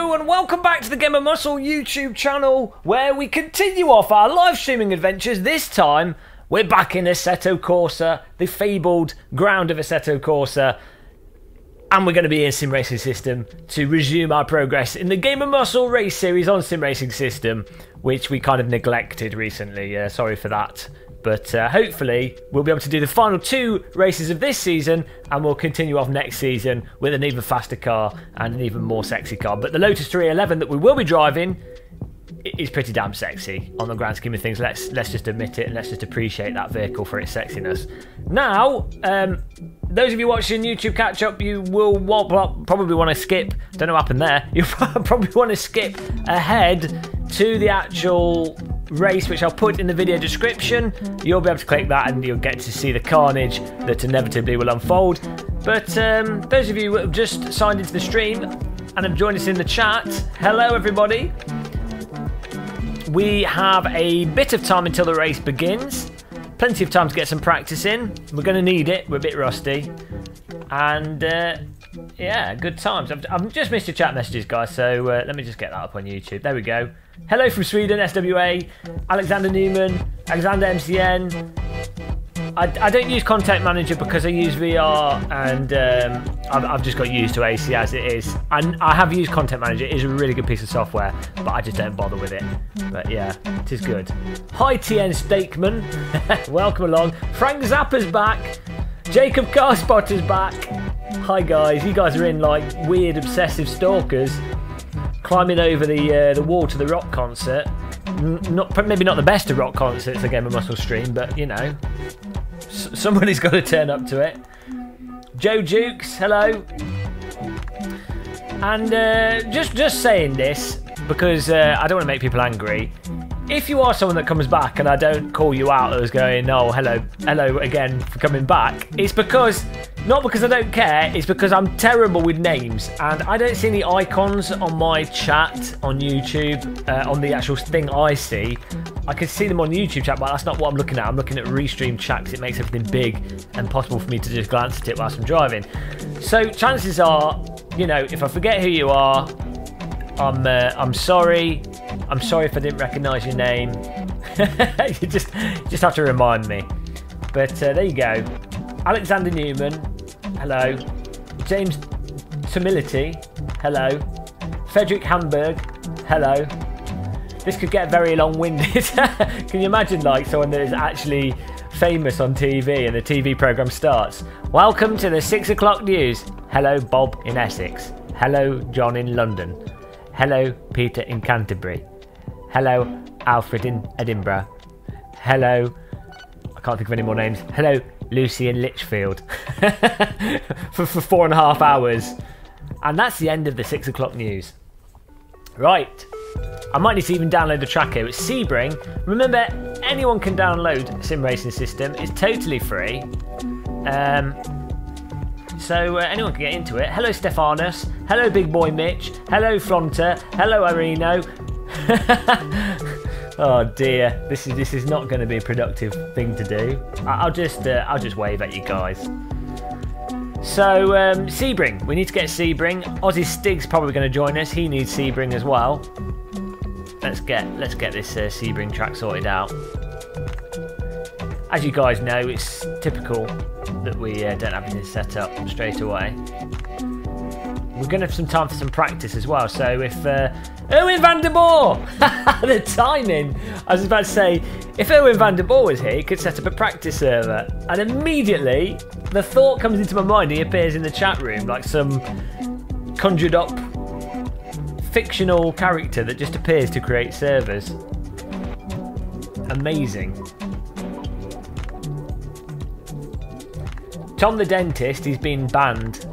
Hello and welcome back to the Game of Muscle YouTube channel, where we continue off our live streaming adventures. This time we're back in Assetto Corsa, the fabled ground of Assetto Corsa, and we're going to be in Sim Racing System to resume our progress in the Game of Muscle race series on Sim Racing System, which we kind of neglected recently. Sorry for that. But hopefully we'll be able to do the final 2 races of this season, and we'll continue off next season with an even faster car and an even more sexy car. But the Lotus 311 that we will be driving is pretty damn sexy on the grand scheme of things. Let's just admit it, and let's just appreciate that vehicle for its sexiness. Now, those of you watching YouTube catch up, you will probably want to skip. Don't know what happened there. You probably want to skip ahead to the actual race, which I'll put in the video description. You'll be able to click that and you'll get to see the carnage that inevitably will unfold. But those of you who have just signed into the stream and have joined us in the chat, hello everybody. We have a bit of time until the race begins. Plenty of time to get some practice in. We're going to need it. We're a bit rusty. And yeah, good times. I've just missed your chat messages, guys, so let me just get that up on YouTube. There we go. Hello from Sweden, SWA, Alexander Newman, Alexander MCN. I don't use Content Manager because I use VR, and I've just got used to AC as it is. And I have used Content Manager. It is a really good piece of software, but I just don't bother with it. But yeah, it is good. Hi TN Stakeman, welcome along. Frank Zappa's back. Jacob Carspotter's back. Hi guys, you guys are in like weird obsessive stalkers, climbing over the wall to the rock concert. Maybe not the best of rock concerts, the Game of Muscle stream, but you know, somebody's got to turn up to it. Joe Jukes, hello. And just saying this because I don't want to make people angry. If you are someone that comes back and I don't call you out as going, oh, hello again for coming back, it's because, not because I don't care, it's because I'm terrible with names and I don't see any icons on my chat on YouTube, on the actual thing I see. I can see them on the YouTube chat, but that's not what I'm looking at. I'm looking at Restream chat because it makes everything big and possible for me to just glance at it whilst I'm driving. So chances are, you know, if I forget who you are, I'm sorry. I'm sorry if I didn't recognise your name. You just have to remind me. But there you go. Alexander Newman, hello. James Tumility, hello. Frederick Hamburg, hello. This could get very long-winded. Can you imagine like someone that is actually famous on TV and the TV programme starts? Welcome to the 6 o'clock news. Hello, Bob in Essex. Hello, John in London. Hello, Peter in Canterbury. Hello, Alfred in Edinburgh. Hello, I can't think of any more names. Hello, Lucy in Lichfield. for 4.5 hours. And that's the end of the 6 o'clock news. Right. I might need to even download the tracker. It's Sebring. Remember, anyone can download Sim Racing System. It's totally free. So anyone can get into it. Hello, Stephanus. Hello, Big Boy Mitch. Hello, Fronter. Hello, Areno. Oh dear, this is not going to be a productive thing to do. I'll just wave at you guys. So Sebring, we need to get Sebring. Aussie Stig's probably going to join us. He needs Sebring as well. Let's get this Sebring track sorted out. As you guys know, it's typical that we don't have anything set up straight away. We're going to have some time for some practice as well. So if Erwin van der Boer, the timing! I was about to say, if Erwin van der Boer was here, he could set up a practice server. And immediately, the thought comes into my mind. He appears in the chat room like some conjured up fictional character that just appears to create servers. Amazing. Tom the Dentist, he's been banned.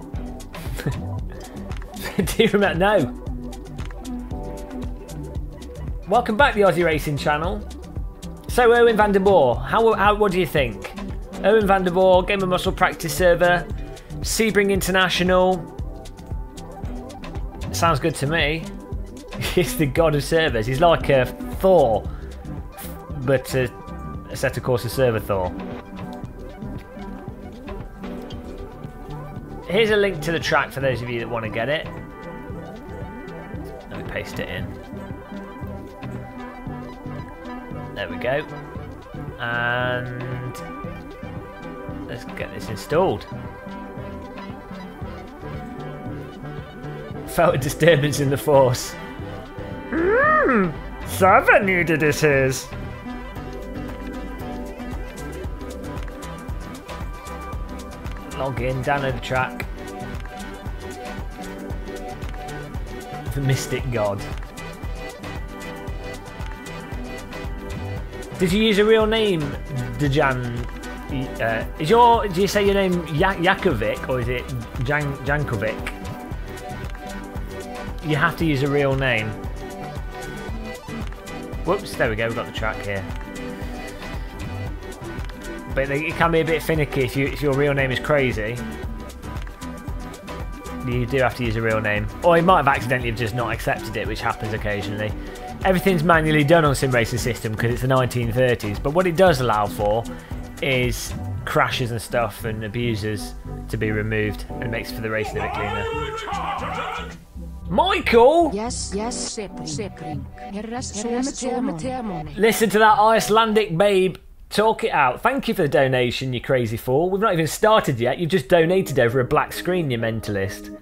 Do you remember? No. Welcome back, the Aussie Racing channel. So, Erwin van der Boer, what do you think? Erwin van der Boer, Game of Muscle practice server, Sebring International. Sounds good to me. He's the god of servers. He's like a Thor, but a Assetto Corsa server Thor. Here's a link to the track for those of you that want to get it. Let me paste it in. There we go. And let's get this installed. Felt a disturbance in the force. Server needed it is. Log in, download the track. The Mystic God. Did you use a real name, Dejan? Do you say your name Jakovic or is it Jankovic? You have to use a real name. Whoops, there we go, we've got the track here. But it can be a bit finicky if your real name is crazy. You do have to use a real name. Or you might have accidentally just not accepted it, which happens occasionally. Everything's manually done on Sim Racing System because it's the 1930s. But what it does allow for is crashes and stuff and abusers to be removed, and makes for the racing a bit cleaner. Michael! Yes. Listen to that Icelandic babe talk it out. Thank you for the donation, you crazy fool. We've not even started yet. You've just donated over a black screen, you mentalist.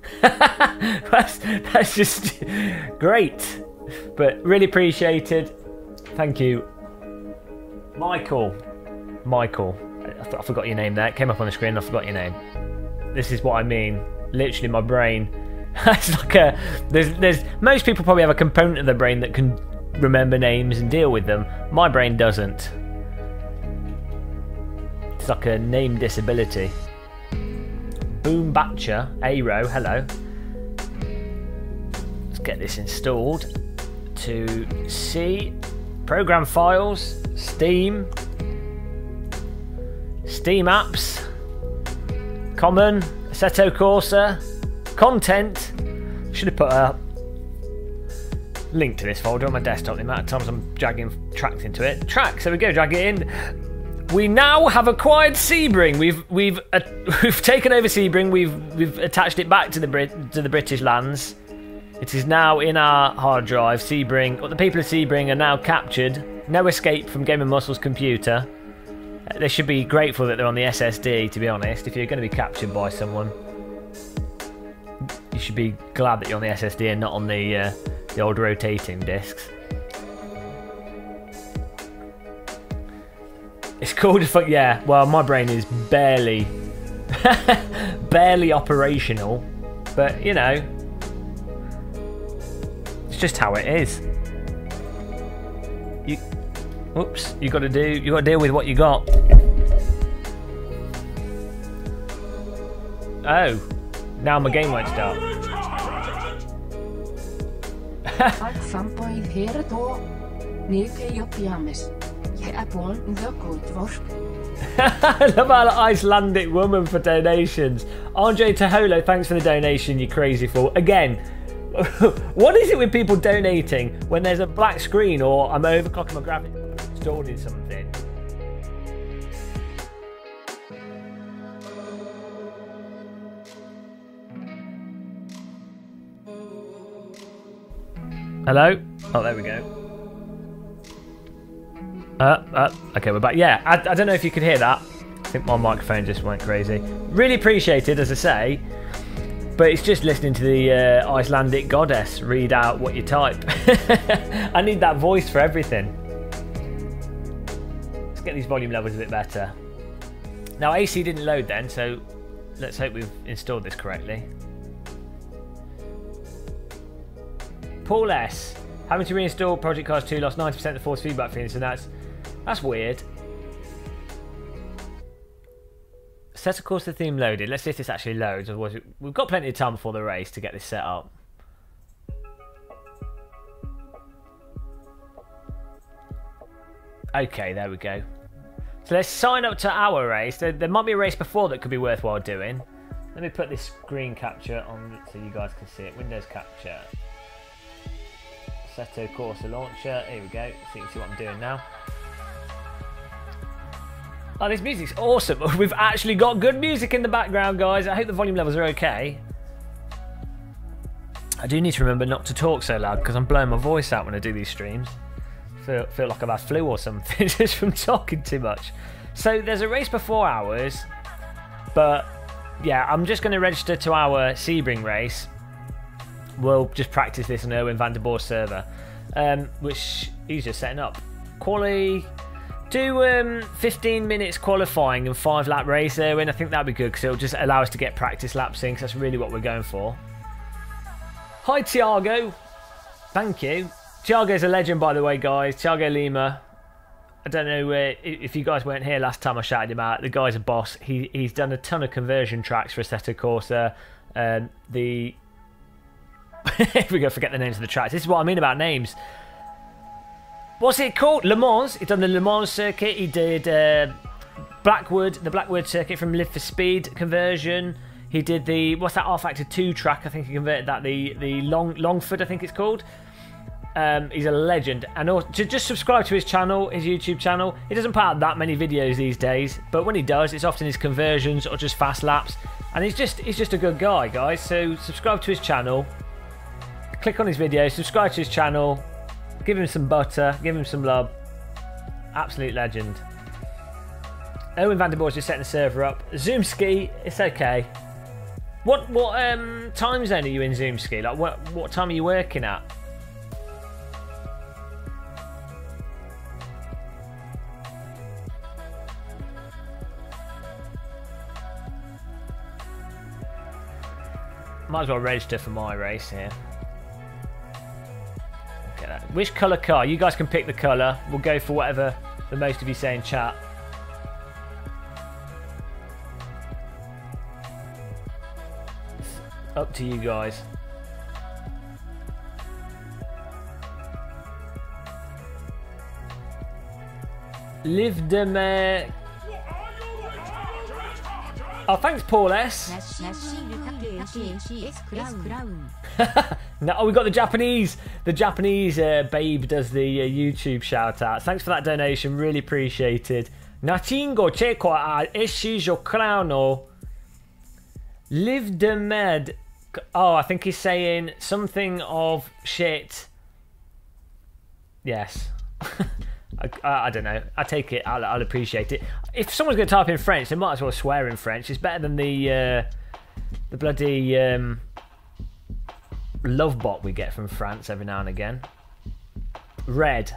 that's just great. But really appreciated. Thank you. Michael. I forgot your name there. It came up on the screen and I forgot your name. This is what I mean. Literally my brain. It's like there's most people probably have a component of their brain that can remember names and deal with them. My brain doesn't. It's like a name disability. Boom Batcher, Aero, hello. Let's get this installed. To C, program files, Steam apps, common, Assetto Corsa, content. Should have put a link to this folder on my desktop. The amount of times I'm dragging tracks into it. Tracks, there we go. Drag it in. We now have acquired Sebring. We've taken over Sebring. We've attached it back to the British lands. It is now in our hard drive. Sebring. Well, the people of Sebring are now captured. No escape from Game & Muscle's computer. They should be grateful that they're on the SSD, to be honest. If you're going to be captured by someone, you should be glad that you're on the SSD and not on the old rotating discs. It's called yeah. Well, my brain is barely operational, but you know, it's just how it is. You got to deal with what you got. Oh, now my game won't start. I love our Icelandic woman for donations. Andre Taholo, thanks for the donation, you crazy fool. Again, what is it with people donating when there's a black screen or I'm overclocking my graphics installed in something? Hello? Oh, there we go. Okay, we're back. Yeah, I don't know if you could hear that. I think my microphone just went crazy. Really appreciated, as I say, but it's just listening to the Icelandic goddess read out what you type. I need that voice for everything. Let's get these volume levels a bit better. Now, AC didn't load then, so let's hope we've installed this correctly. Paul S. Having to reinstall Project Cars 2 lost 90% of the force feedback feelings, and that's weird. Set of course the theme loaded. Let's see if this actually loads. Otherwise, we've got plenty of time before the race to get this set up. Okay, there we go. So let's sign up to our race. There might be a race before that could be worthwhile doing. Let me put this screen capture on so you guys can see it. Windows capture. Assetto Corsa launcher. Here we go. So you can see what I'm doing now. Oh, this music's awesome. We've actually got good music in the background, guys. I hope the volume levels are okay. I do need to remember not to talk so loud because I'm blowing my voice out when I do these streams. Feel like I've had flu or something just from talking too much. So there's a race for 4 hours, but yeah, I'm just going to register to our Sebring race. We'll just practice this on Erwin van der Boer's server, which he's just setting up. Do 15 minutes qualifying and 5-lap race, Erwin. I think that'd be good because it'll just allow us to get practice laps in, because that's really what we're going for. Hi, Tiago. Thank you. Tiago's a legend, by the way, guys. Tiago Lima. I don't know if you guys weren't here last time I shouted him out. The guy's a boss. He's done a ton of conversion tracks for Assetto Corsa. We're going to forget the names of the tracks. This is what I mean about names. What's it called? Le Mans. He's done the Le Mans circuit. He did the Blackwood circuit from Live for Speed conversion. He did the, what's that, R-Factor 2 track? I think he converted that, the Longford, I think it's called. He's a legend. And also, just subscribe to his channel, his YouTube channel. He doesn't put out that many videos these days, but when he does, it's often his conversions or just fast laps. And he's just a good guy, guys. So subscribe to his channel, click on his videos, subscribe to his channel, give him some butter, give him some love. Absolute legend. Erwin van der Boer's just setting the server up. Zoom ski, it's okay. What time zone are you in Zoom ski? Like what time are you working at? Might as well register for my race here. Okay, which colour car? You guys can pick the colour. We'll go for whatever the most of you say in chat. It's up to you guys. Live de mer. Oh, thanks, Paul S. No, oh, we got the Japanese. The Japanese babe does the YouTube shout out. Thanks for that donation. Really appreciated. Natingo c'è qua escijo crono. Live de med. Oh, I think he's saying something of shit. Yes. I don't know. I take it. I'll appreciate it. If someone's going to type in French, they might as well swear in French. It's better than the bloody love bot we get from France every now and again. Red.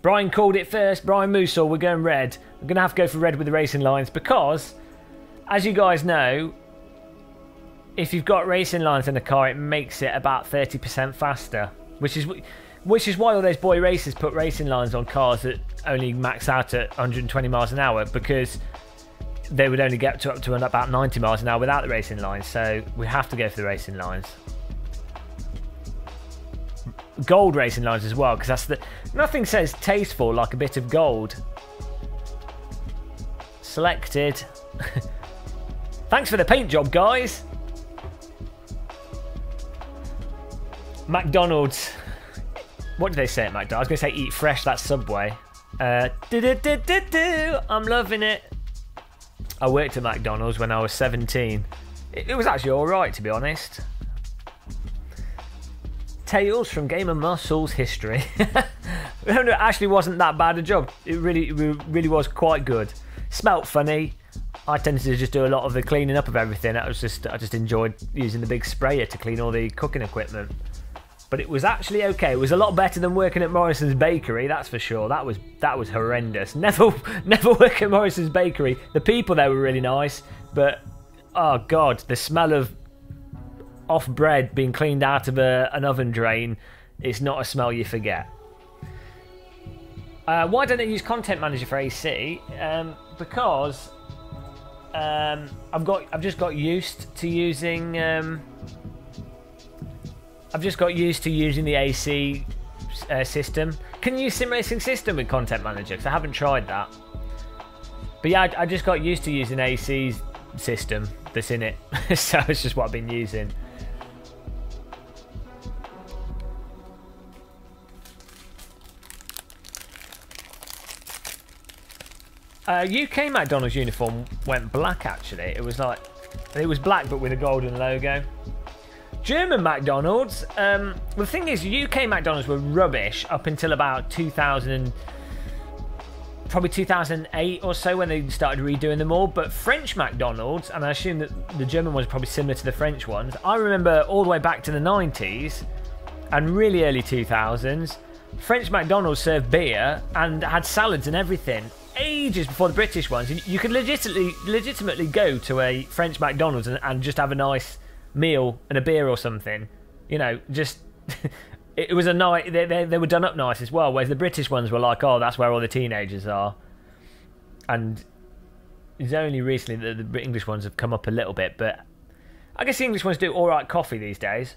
Brian called it first. Brian Musso, we're going red. We're going to have to go for red with the racing lines because, as you guys know, if you've got racing lines in the car, it makes it about 30% faster, which is why all those boy racers put racing lines on cars that only max out at 120 miles an hour, because they would only get up to about 90 miles an hour without the racing lines. So we have to go for the racing lines. Gold racing lines as well, because that's nothing says tasteful like a bit of gold. Selected. Thanks for the paint job, guys. McDonald's. What did they say at McDonald's? I was going to say eat fresh, that's Subway. I'm loving it. I worked at McDonald's when I was 17. It was actually alright, to be honest. Tales from Game of Muscles history. No, it actually wasn't that bad a job. It really was quite good. Smelt funny. I tended to just do a lot of the cleaning up of everything. I just enjoyed using the big sprayer to clean all the cooking equipment. But it was actually okay. It was a lot better than working at Morrison's Bakery, that's for sure. That was horrendous. Never work at Morrison's Bakery. The people there were really nice, but oh god, the smell of off bread being cleaned out of an oven drain, it's not a smell you forget. Why don't I use Content Manager for AC? Because I've just got used to using. I've just got used to using the AC system. Can you use Sim Racing System with Content Manager? Because I haven't tried that. But yeah, I just got used to using AC system that's in it. So it's just what I've been using. UK McDonald's uniform went black actually. It was black but with a golden logo. German McDonald's. The thing is, UK McDonald's were rubbish up until about 2000, probably 2008 or so, when they started redoing them all. But French McDonald's, and I assume that the German ones are probably similar to the French ones. I remember all the way back to the 90s and really early 2000s, French McDonald's served beer and had salads and everything. Ages before the British ones. You could legitimately go to a French McDonald's and just have a nice meal and a beer or something. You know, just it was a night. They were done up nice as well. Whereas the British ones were like, oh, that's where all the teenagers are. And it's only recently that the English ones have come up a little bit. But I guess the English ones do all right coffee these days.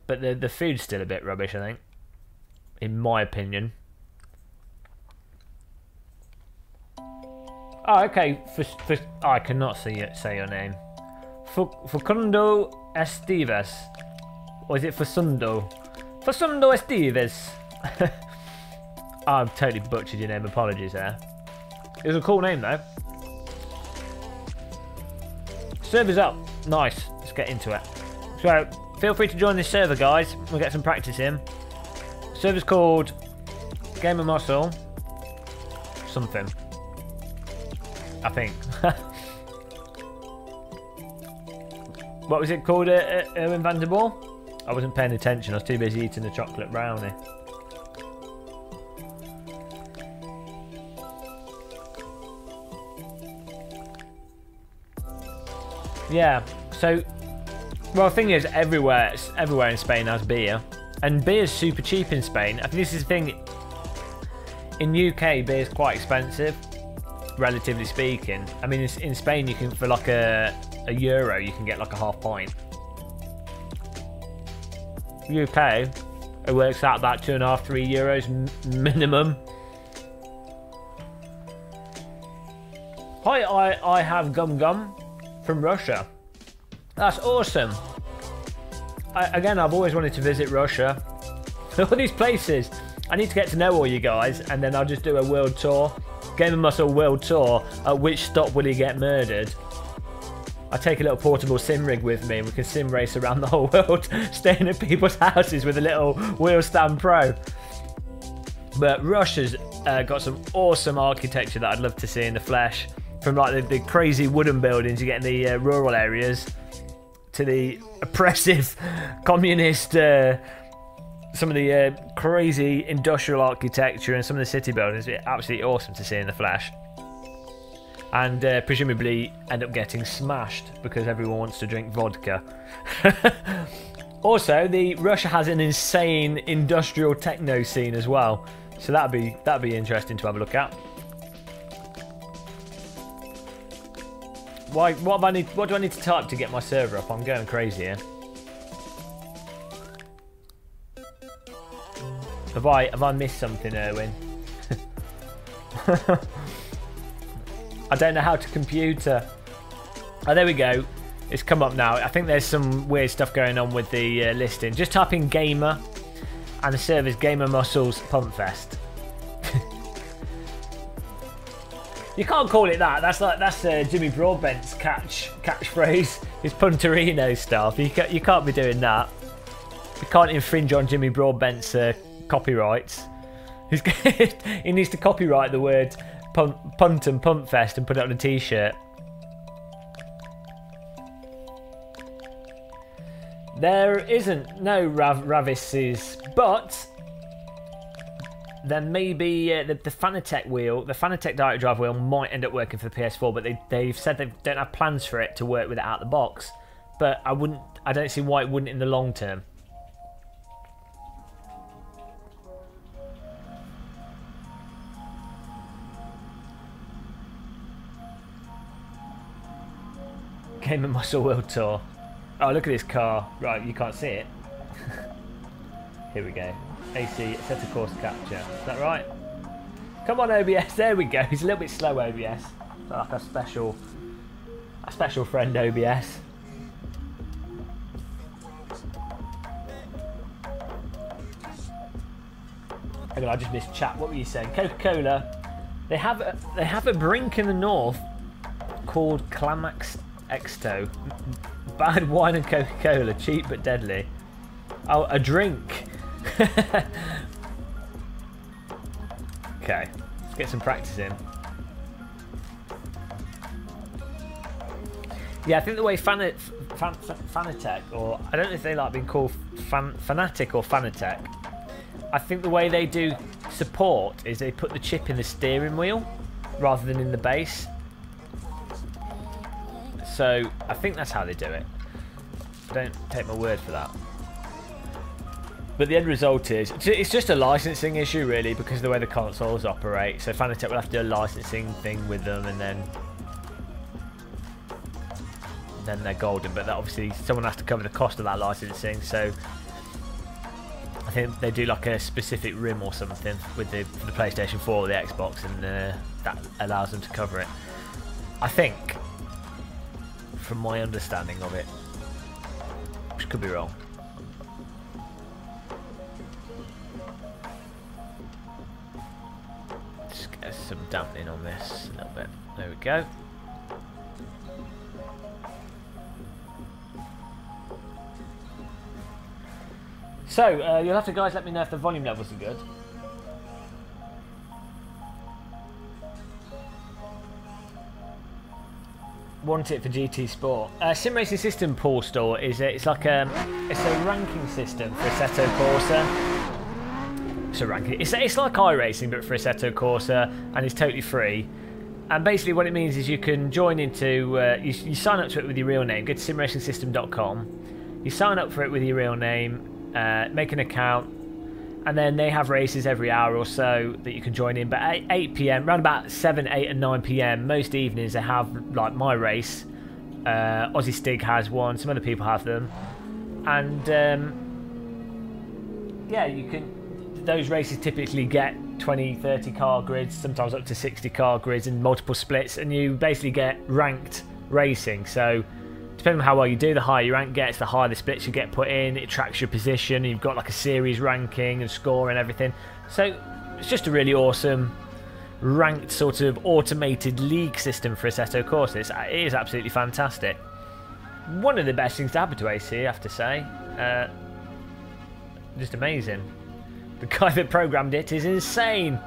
But the food's still a bit rubbish, I think, in my opinion. Oh, okay. Oh, I cannot say your name. Facundo Esteves. Or is it Facundo? Facundo Esteves. I've totally butchered your name. Apologies there. It was a cool name, though. Server's up. Nice. Let's get into it. So, feel free to join this server, guys. We'll get some practice in. Server's called Game of Muscle. Something. I think. What was it called, Erwin van der Boer? I wasn't paying attention. I was too busy eating the chocolate brownie. Yeah. So, well, the thing is, everywhere in Spain has beer, and beer's super cheap in Spain. I think this is the thing. In UK, beer's quite expensive, relatively speaking. I mean, in Spain, you can, for like a euro, you can get like a half pint. UK, it works out about €2.5 to €3 minimum. Hi, I have gum from Russia. That's awesome. Again, I've always wanted to visit Russia. All these places. I need to get to know all you guys, and then I'll just do a world tour. Game of Muscle world tour. At which stop will he get murdered? I take a little portable sim rig with me, and we can sim race around the whole world, staying at people's houses with a little wheel stand pro. But Russia's got some awesome architecture that I'd love to see in the flesh. From like the crazy wooden buildings you get in the rural areas, to the oppressive communist, some of the crazy industrial architecture and some of the city buildings. It's absolutely awesome to see in the flesh. And presumably end up getting smashed because everyone wants to drink vodka. Also, Russia has an insane industrial techno scene as well, so that'd be interesting to have a look at. What do I need to type to get my server up? I'm going crazy here. Have I missed something, Erwin? I don't know how to computer. Oh, there we go. It's come up now. I think there's some weird stuff going on with the listing. Just type in gamer, and the server's Gamer Muscles Pump Fest. You can't call it that. That's Jimmy Broadbent's catchphrase. His Punterino stuff. You can't be doing that. You can't infringe on Jimmy Broadbent's copyrights. He needs to copyright the word punt and pump fest and put it on a t-shirt. There isn't no Ravises, but there may be the Fanatec wheel. The Fanatec direct drive wheel might end up working for the PS4, but they've said they don't have plans for it to work with it out of the box. But I don't see why it wouldn't in the long term. Game of Muscle World Tour. Oh, look at this car. Right, you can't see it. Here we go. AC, Assetto Corsa capture. Is that right? Come on, OBS. There we go. He's a little bit slow, OBS. Like a special friend, OBS. Hang on, I just missed chat. What were you saying? Coca-Cola. They have a drink in the north called Climax Exto. Bad wine and Coca-Cola, cheap but deadly. Oh, a drink. Okay, let's get some practice in. Yeah, I think the way Fanatec, or I don't know if they like being called Fanatic or Fanatec. I think the way they do support is they put the chip in the steering wheel rather than in the base. So I think that's how they do it. Don't take my word for that. But the end result is, it's just a licensing issue really, because of the way the consoles operate. So Fanatec will have to do a licensing thing with them, and then they're golden. But that obviously someone has to cover the cost of that licensing. So I think they do like a specific RIM or something with the PlayStation 4 or the Xbox, and that allows them to cover it. I think, from my understanding of it, which could be wrong. Some dampening on this a little bit. There we go. So you'll have to, guys, let me know if the volume levels are good. Want it for GT Sport. Sim Racing System Pool Store is it's like a ranking system for Assetto Corsa. So ranking. It's like iRacing but for Assetto Corsa, and it's totally free. And basically what it means is you can join into you sign up to it with your real name. Go to simracingsystem.com. You sign up for it with your real name, make an account, and then they have races every hour or so that you can join in. But at 8 PM, around about 7, 8 and 9 PM, most evenings they have like my race. Aussie Stig has one, some other people have them. And yeah, you can. Those races typically get 20, 30 car grids, sometimes up to 60 car grids and multiple splits, and you basically get ranked racing. So depending on how well you do, the higher your rank gets, the higher the splits you get put in. It tracks your position, and you've got like a series ranking and score and everything. So it's just a really awesome ranked sort of automated league system for Assetto Corsa. It is absolutely fantastic. One of the best things to happen to AC, I have to say. Just amazing. The guy that programmed it is insane.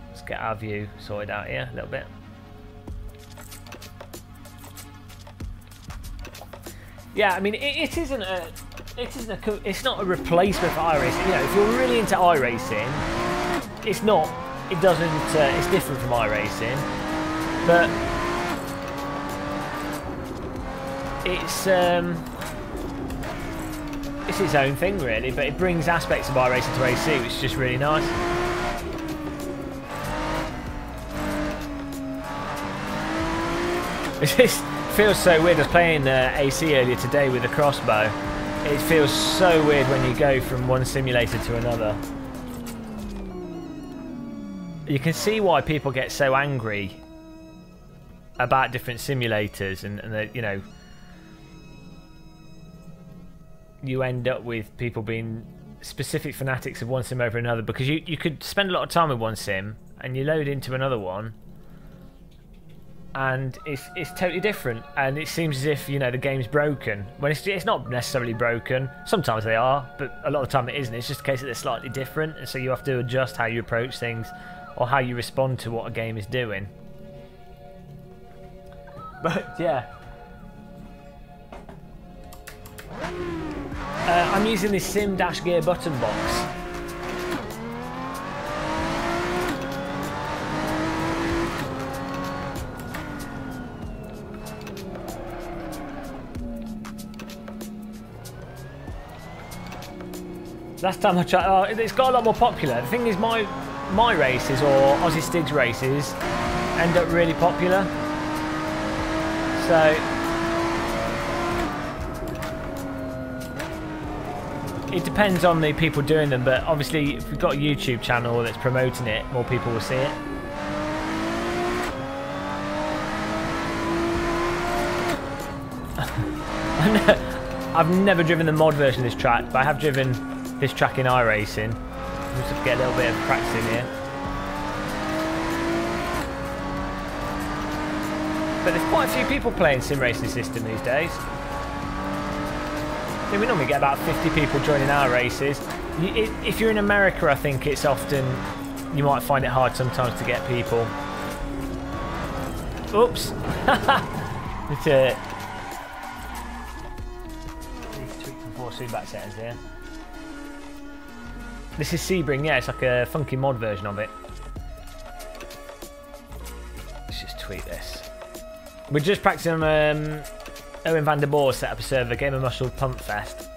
Let's get our view sorted out here a little bit. Yeah, I mean, it's not a replacement for iRacing. You know, if you're really into iRacing, it's different from iRacing, but it's its own thing really, but it brings aspects of iRacing to AC, which is just really nice. It just feels so weird. I was playing AC earlier today with a crossbow. It feels so weird when you go from one simulator to another. You can see why people get so angry about different simulators, and you know, you end up with people being specific fanatics of one sim over another, because you could spend a lot of time with one sim and you load into another one and it's totally different, and it seems as if, you know, the game's broken when it's not necessarily broken. Sometimes they are, but a lot of the time it isn't. It's just a case that they're slightly different, and so you have to adjust how you approach things or how you respond to what a game is doing. But yeah, I'm using this Sim Dash Gear button box. Last time I tried, it's got a lot more popular. The thing is, my races, or Aussie Stig's races, end up really popular. So it depends on the people doing them, but obviously if we've got a YouTube channel that's promoting it, more people will see it. I've never driven the mod version of this track, but I have driven this track in iRacing. Just have to get a little bit of practice in here. But there's quite a few people playing Sim Racing System these days. I think we normally get about 50 people joining our races. If you're in America, I think it's often, you might find it hard sometimes to get people. Oops. It's a... Need to tweak some force feedback settings here. This is Sebring, yeah, it's like a funky mod version of it. Let's just tweak this. We're just practicing Owen van der Boer set up a server, Game of Muscle Pump Fest.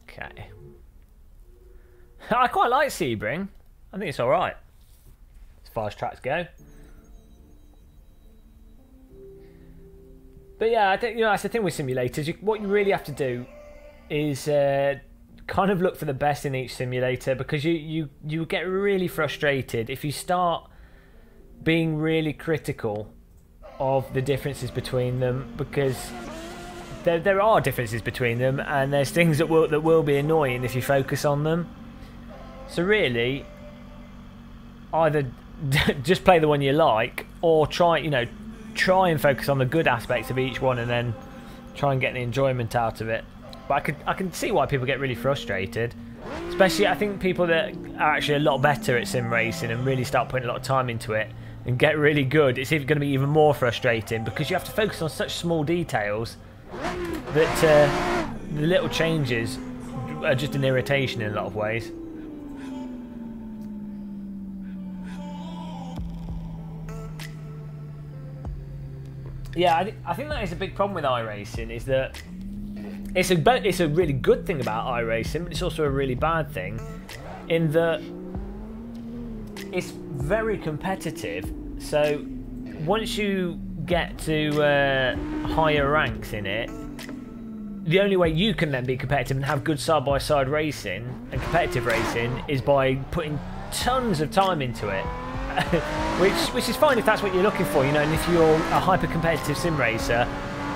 Okay. I quite like Sebring. I think it's alright as far as tracks go. But yeah, I think, you know, that's the thing with simulators. What you really have to do is kind of look for the best in each simulator, because you get really frustrated if you start being really critical of the differences between them, because there are differences between them, and there's things that will be annoying if you focus on them. So really, either just play the one you like, or try and focus on the good aspects of each one, and then try and get the enjoyment out of it. But I can see why people get really frustrated, especially I think people that are actually a lot better at sim racing and really start putting a lot of time into it and get really good. It's even going to be even more frustrating, because you have to focus on such small details that the little changes are just an irritation in a lot of ways. Yeah, I think that is a big problem with iRacing, is that it's a really good thing about iRacing, but it's also a really bad thing, in that it's very competitive. So once you get to higher ranks in it, the only way you can then be competitive and have good side-by-side racing and competitive racing is by putting tons of time into it. which is fine if that's what you're looking for, you know, and if you're a hyper-competitive sim racer,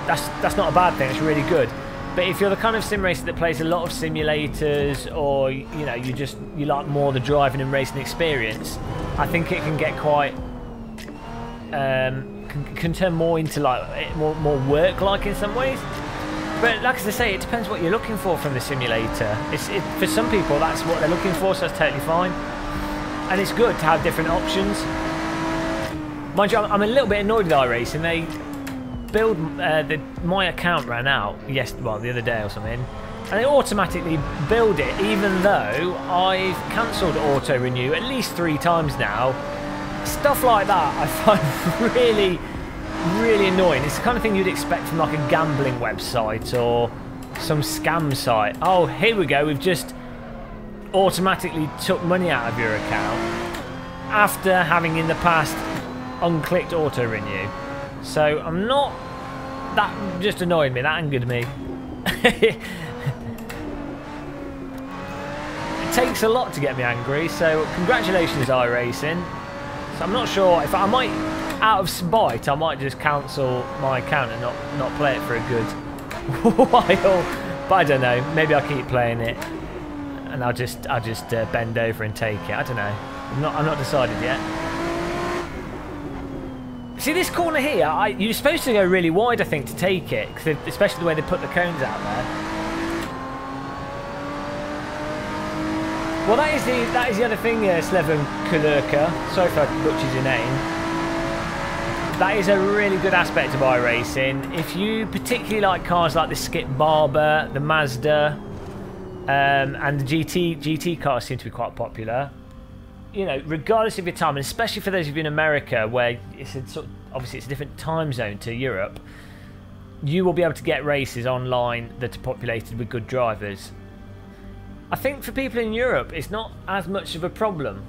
that's not a bad thing, it's really good. But if you're the kind of sim racer that plays a lot of simulators, or you know, you like more the driving and racing experience, I think it can get quite can turn more into like more work-like in some ways. But like I say, it depends what you're looking for from the simulator. For some people, that's what they're looking for, so that's totally fine. And it's good to have different options. Mind you, I'm a little bit annoyed with iRacing. They build my account ran out the other day or something, and they automatically build it, even though I've cancelled auto renew at least 3 times now. Stuff like that I find really, really annoying. It's the kind of thing you'd expect from like a gambling website or some scam site. Oh, here we go. We've just automatically took money out of your account after having in the past unclicked auto renew. So I'm not, that just annoyed me, that angered me. It takes a lot to get me angry, so congratulations iRacing. So I'm not sure if I might, out of spite, I might just cancel my account and not play it for a good while. But I don't know, maybe I'll keep playing it. And I'll just bend over and take it. I don't know. I'm not decided yet. See this corner here? You're supposed to go really wide, I think, to take it, especially the way they put the cones out there. Well, that is the other thing, Sleven Kulurka. Sorry if I butchered your name. That is a really good aspect of iRacing. If you particularly like cars like the Skip Barber, the Mazda, and the GT cars seem to be quite popular. You know, regardless of your time, and especially for those of you in America, where it's obviously it's a different time zone to Europe, you will be able to get races online that are populated with good drivers. I think for people in Europe, it's not as much of a problem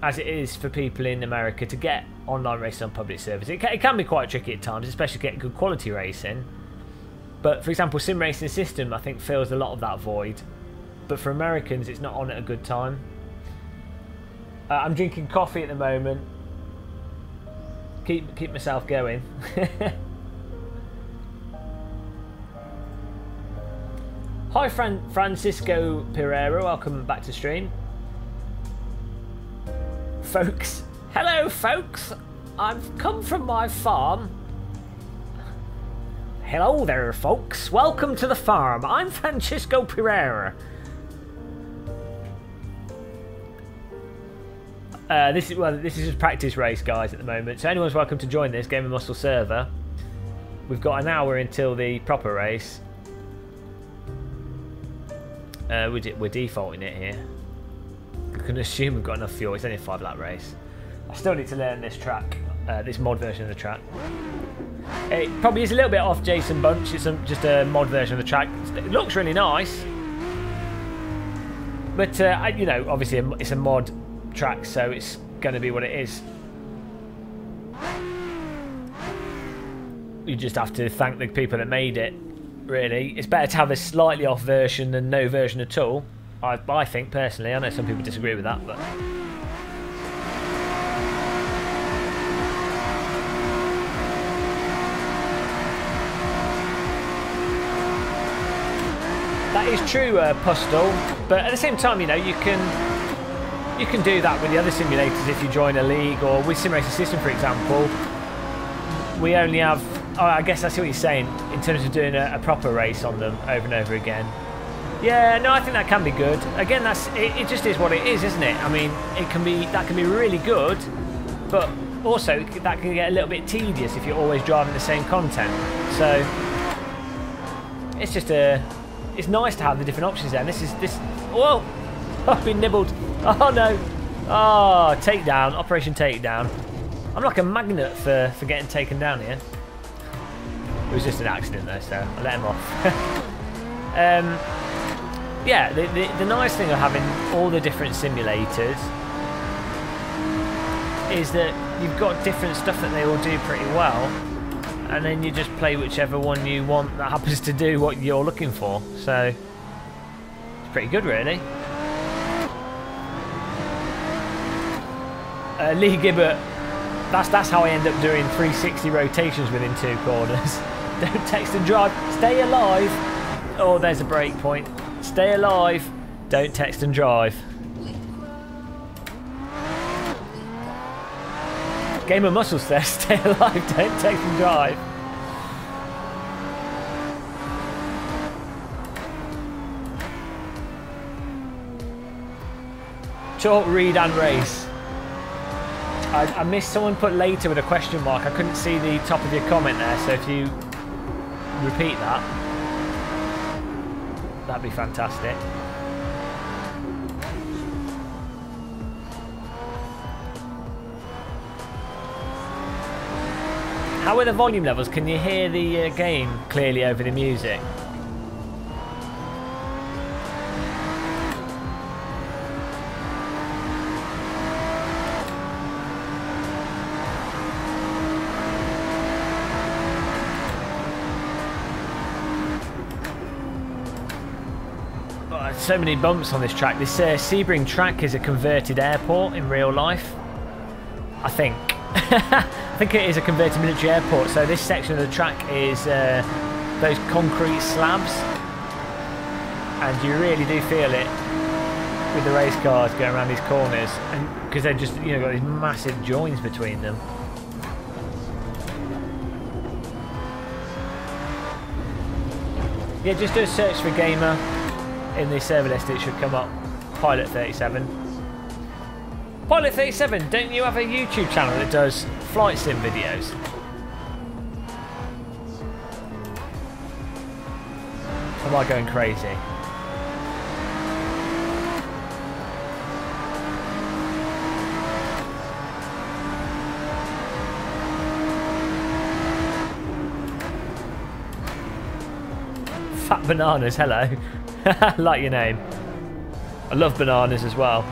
as it is for people in America to get online racing on public servers. It can be quite tricky at times, especially getting good quality racing. But for example, Sim Racing System, I think, fills a lot of that void. But for Americans, it's not on at a good time. I'm drinking coffee at the moment. keep myself going. Hi Francisco Pereira, welcome back to stream. Folks, hello folks, I've come from my farm. Hello there folks, welcome to the farm. I'm Francisco Pereira. This is a practice race, guys, at the moment. So anyone's welcome to join this Game of Muscle server. We've got an hour until the proper race. We're defaulting it here. I can assume we've got enough fuel. It's only a 5-lap race. I still need to learn this track, this mod version of the track. It probably is a little bit off Jason Bunch. It's just a mod version of the track. It looks really nice, but you know, obviously it's a mod track, so it's going to be what it is. You just have to thank the people that made it. Really, it's better to have a slightly off version than no version at all. I think personally. I know some people disagree with that, but that is true, Pustle. But at the same time, you know, you can do that with the other simulators if you join a league, or with Sim Racing System, for example. We only have. Oh, I guess I see what you're saying in terms of doing a proper race on them over and over again. Yeah, no, I think that can be good. Again, it just is what it is, isn't it? I mean, that can be really good, but also that can get a little bit tedious if you're always driving the same content. So it's just it's nice to have the different options there. And this. Whoa! I've been nibbled. Oh no! Oh, takedown, Operation Takedown. I'm like a magnet for getting taken down here. It was just an accident though, so I let him off. Yeah, the nice thing of having all the different simulators is that you've got different stuff that they all do pretty well, and then you just play whichever one you want that happens to do what you're looking for. So it's pretty good, really. Lee Gibbert, that's how I end up doing 360 rotations within 2 corners. Don't text and drive. Stay alive. Oh, there's a break point. Stay alive. Don't text and drive. Game of Muscle says, stay alive. Don't text and drive. Short, read and race. I missed, someone put later with a question mark. I couldn't see the top of your comment there, so if you repeat that, that'd be fantastic. How are the volume levels? Can you hear the game clearly over the music? So many bumps on this track. This Sebring track is a converted airport in real life, I think. I think it is a converted military airport. So this section of the track is those concrete slabs, and you really do feel it with the race cars going around these corners, and because they're just, you know, got these massive joins between them. Yeah, just do a search for Gamer in the server list, it should come up. Pilot 37. Pilot 37, don't you have a YouTube channel that does flight sim videos? Am I going crazy? Fat Bananas, hello. Like your name. I love bananas as well.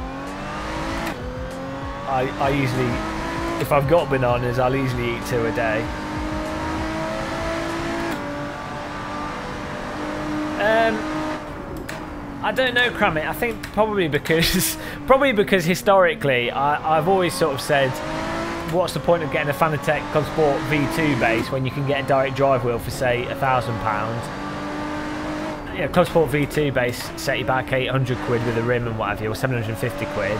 I usually, if I've got bananas, I'll easily eat 2 a day. I don't know, Kramit. I think probably because historically I've always sort of said what's the point of getting a Fanatec Club Sport V2 base when you can get a direct drive wheel for say £1,000? Yeah, Club Sport V2 base set you back 800 quid with a rim and what have you, or 750 quid.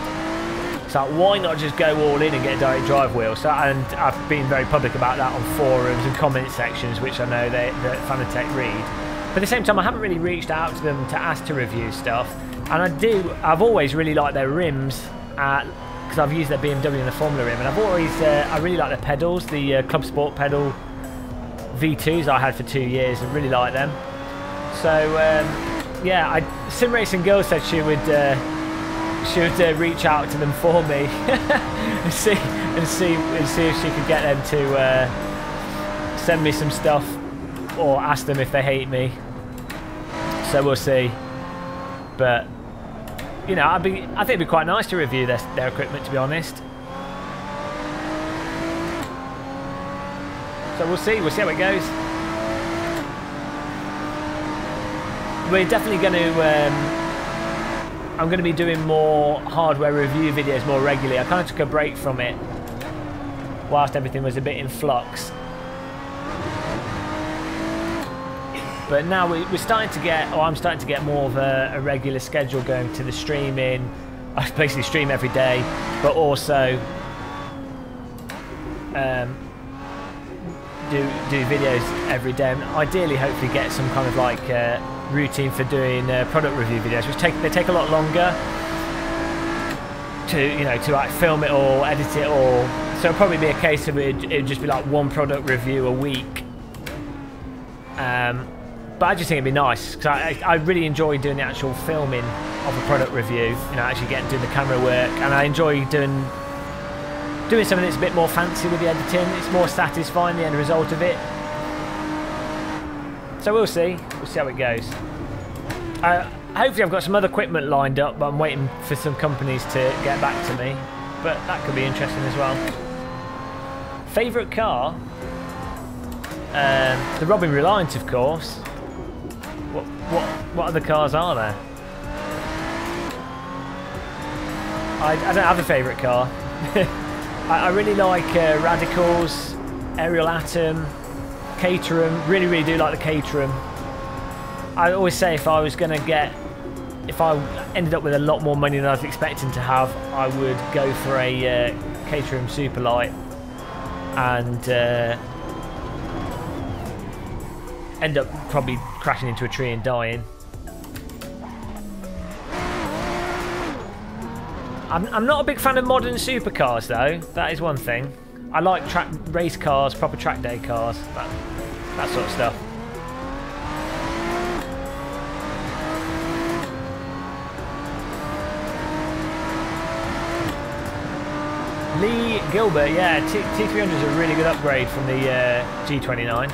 So why not just go all in and get a direct drive wheel? So, and I've been very public about that on forums and comment sections, which I know that Fanatec read. But at the same time, I haven't really reached out to them to ask to review stuff. And I've always really liked their rims, because I've used their BMW and the Formula rim, and I really like their pedals, the Club Sport pedal V2s I had for 2 years. I really like them. So yeah, Sim Racing Girl said she would reach out to them for me and see if she could get them to send me some stuff or ask them if they hate me. So we'll see. But you know, I think it'd be quite nice to review their equipment, to be honest. So we'll see how it goes. We're definitely going to. I'm going to be doing more hardware review videos more regularly. I kind of took a break from it whilst everything was a bit in flux. But now we're starting to get, or I'm starting to get more of a regular schedule going to the streaming. I basically stream every day, but also do videos every day. And ideally, hopefully, get some kind of like routine for doing product review videos, which they take a lot longer to like film it or edit it, or so it'll probably be a case of it'd just be like one product review a week. But I just think it'd be nice, because I really enjoy doing the actual filming of a product review, you know, actually doing the camera work, and I enjoy doing something that's a bit more fancy with the editing. It's more satisfying, the end result of it. So we'll see how it goes. Hopefully I've got some other equipment lined up, but I'm waiting for some companies to get back to me. But that could be interesting as well. Favourite car? The Robin Reliant, of course. What other cars are there? I don't have a favourite car. I really like Radicals, Aerial Atom, Caterham. Really do like the Caterham. I always say if I ended up with a lot more money than I was expecting to have, I would go for a Caterham Superlight and end up probably crashing into a tree and dying. I'm not a big fan of modern supercars though, that is one thing. I like race cars, proper track day cars, that sort of stuff. Lee Gilbert, yeah, T300 is a really good upgrade from the G29.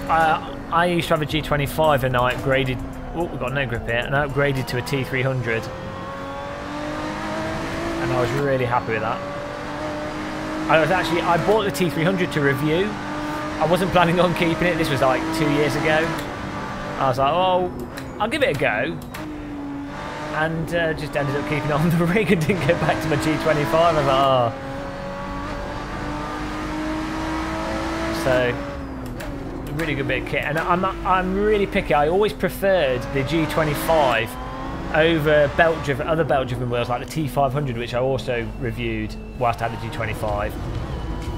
I used to have a G25 and I upgraded. Oh, we've got no grip here, and I upgraded to a T300, and I was really happy with that. I bought the T300 to review. I wasn't planning on keeping it. This was like 2 years ago. I was like, oh, I'll give it a go, and just ended up keeping it on the rig and didn't go back to my G25. I was like, oh. So. Really good bit of kit, and I'm really picky. I always preferred the G25 over other belt-driven wheels like the T500, which I also reviewed whilst I had the G25.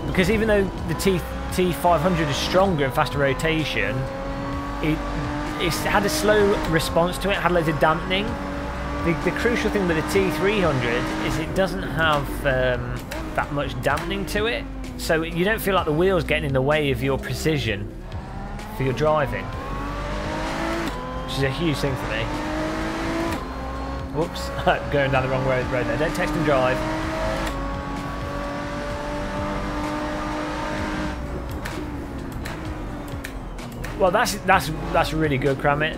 Because even though the T500 is stronger and faster rotation, it's had a slow response to it. It had loads of dampening. The crucial thing with the T300 is it doesn't have that much dampening to it, so you don't feel like the wheel's getting in the way of your precision for your driving, which is a huge thing for me. Whoops, going down the wrong road there. Don't text and drive. Well, that's really good, Kramit.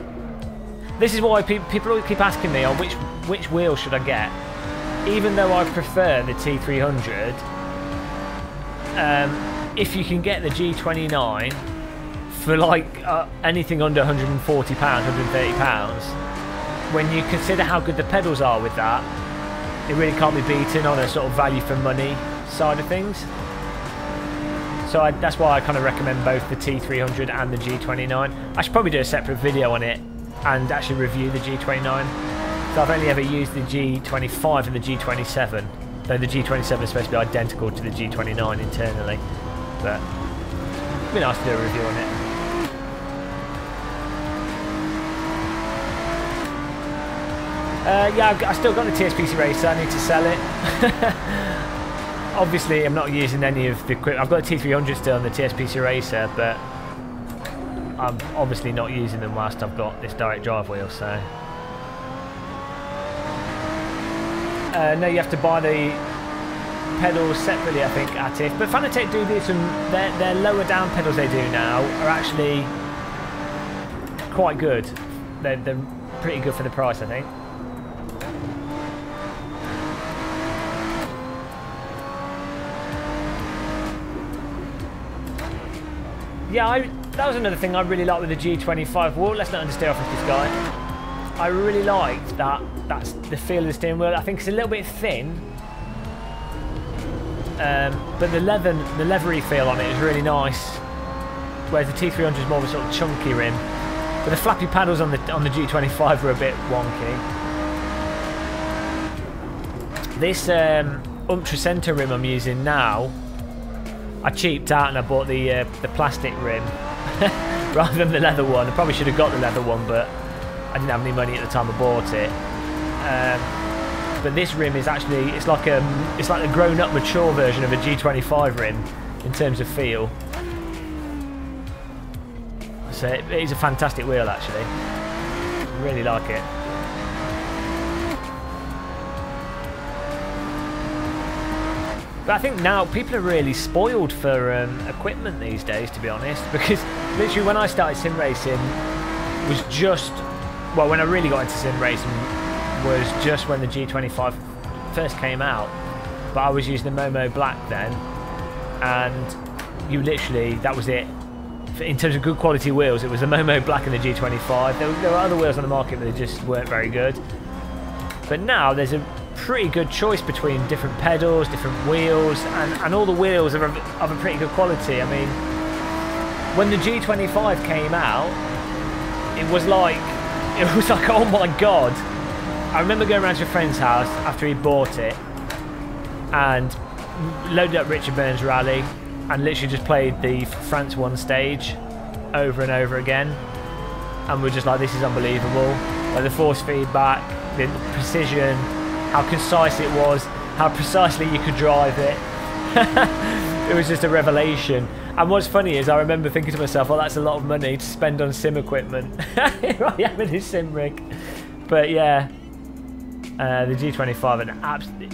This is why people always keep asking me, which wheel should I get? Even though I prefer the T300, if you can get the G29 for like anything under £140, £130, when you consider how good the pedals are with that, it really can't be beaten on a sort of value for money side of things. So that's why I kind of recommend both the T300 and the G29. I should probably do a separate video on it and actually review the G29. So I've only ever used the G25 and the G27, though the G27 is supposed to be identical to the G29 internally. But it'd be nice to do a review on it. Yeah, I still got the TSPC Racer. I need to sell it. Obviously, I'm not using any of the equipment. I've got the T300 still on the TSPC Racer, but I'm obviously not using them whilst I've got this direct drive wheel. So no, you have to buy the pedals separately, I think, at it. But Fanatec do some. Their lower down pedals they do now are actually quite good. They're pretty good for the price, I think. Yeah, that was another thing I really liked with the G25 wheel. Let's not understeer off with this guy. I really liked that's the feel of the steering wheel. I think it's a little bit thin, but the leathery feel on it is really nice. Whereas the T300 is more of a sort of chunky rim. But the flappy paddles on the G25 were a bit wonky. This Ultra Center rim I'm using now, I cheaped out and I bought the plastic rim rather than the leather one. I probably should have got the leather one, but I didn't have any money at the time I bought it. But this rim is actually it's like a grown-up, mature version of a G25 rim in terms of feel. So it is a fantastic wheel actually. I really like it. But I think now people are really spoiled for equipment these days, to be honest, because literally when I started sim racing was just, well, when I really got into sim racing was just when the G25 first came out. But I was using the Momo Black then, and you literally, that was it. In terms of good quality wheels, it was the Momo Black and the G25. There were other wheels on the market, but they just weren't very good. But now there's a pretty good choice between different pedals, different wheels, and all the wheels are of a pretty good quality. I mean, when the G25 came out, it was like, oh my god. I remember going around to a friend's house after he bought it and loaded up Richard Burns Rally and literally just played the France 1 stage over and over again, and we're just like, this is unbelievable. Like the force feedback, the precision, how concise it was, how precisely you could drive it. It was just a revelation. And what's funny is I remember thinking to myself, well, that's a lot of money to spend on sim equipment. Here I am in his sim rig. But yeah, the G25, an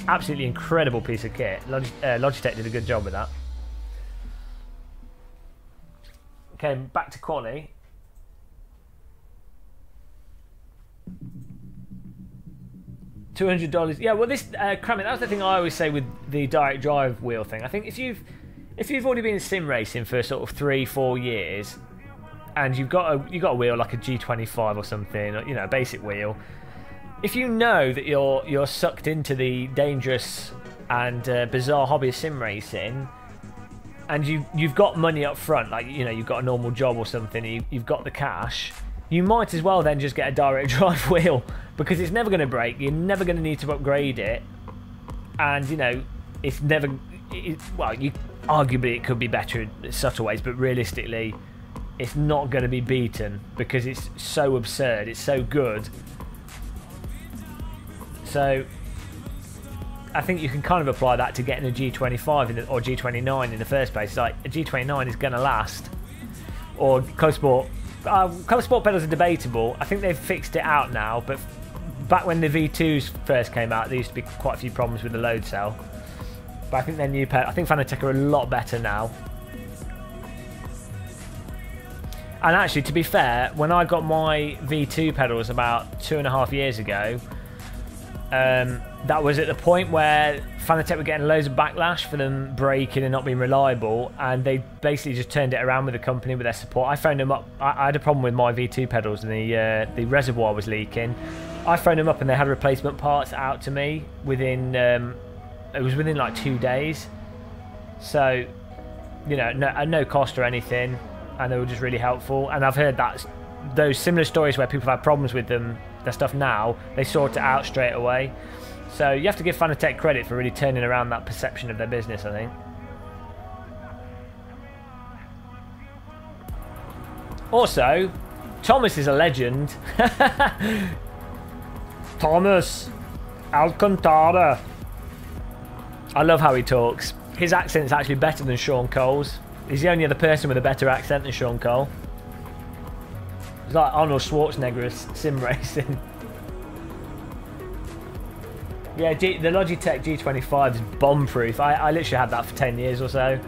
absolutely incredible piece of kit. Logitech did a good job with that. Okay, back to quali. $200. Yeah, well, this cramming. That was the thing I always say with the direct drive wheel thing. I think if you've already been sim racing for sort of 3-4 years, and you've got a wheel like a G25 or something, you know, a basic wheel. If you know that you're sucked into the dangerous and bizarre hobby of sim racing, and you've got money up front, like, you know, you've got a normal job or something, you've got the cash, you might as well then just get a direct drive wheel, because it's never going to break, you're never going to need to upgrade it, and, you know, it's never, well, arguably it could be better in subtle ways, but realistically it's not going to be beaten because it's so absurd, it's so good. So I think you can kind of apply that to getting a G25 or G29 in the first place. It's like a G29 is going to last. Or Colour Sport. Colour Sport pedals are debatable. I think they've fixed it out now, but back when the V2s first came out, there used to be quite a few problems with the load cell. But I think their new pedals, I think Fanatec are a lot better now. And actually, to be fair, when I got my V2 pedals about 2.5 years ago, that was at the point where Fanatec were getting loads of backlash for them breaking and not being reliable, and they basically just turned it around with the company with their support. I phoned them up. I had a problem with my V2 pedals, and the reservoir was leaking, I phoned them up and they had replacement parts out to me within, it was within like 2 days. So, you know, at no cost or anything, and they were just really helpful. And I've heard that those similar stories where people have had problems with their stuff now, they sort it out straight away. So you have to give Fanatec credit for really turning around that perception of their business, I think. Also, Thomas is a legend. Thomas Alcantara. I love how he talks. His accent's actually better than Sean Cole's. He's the only other person with a better accent than Sean Cole. It's like Arnold Schwarzenegger as sim racing. Yeah, the Logitech G25 is bomb-proof. I literally had that for 10 years or so.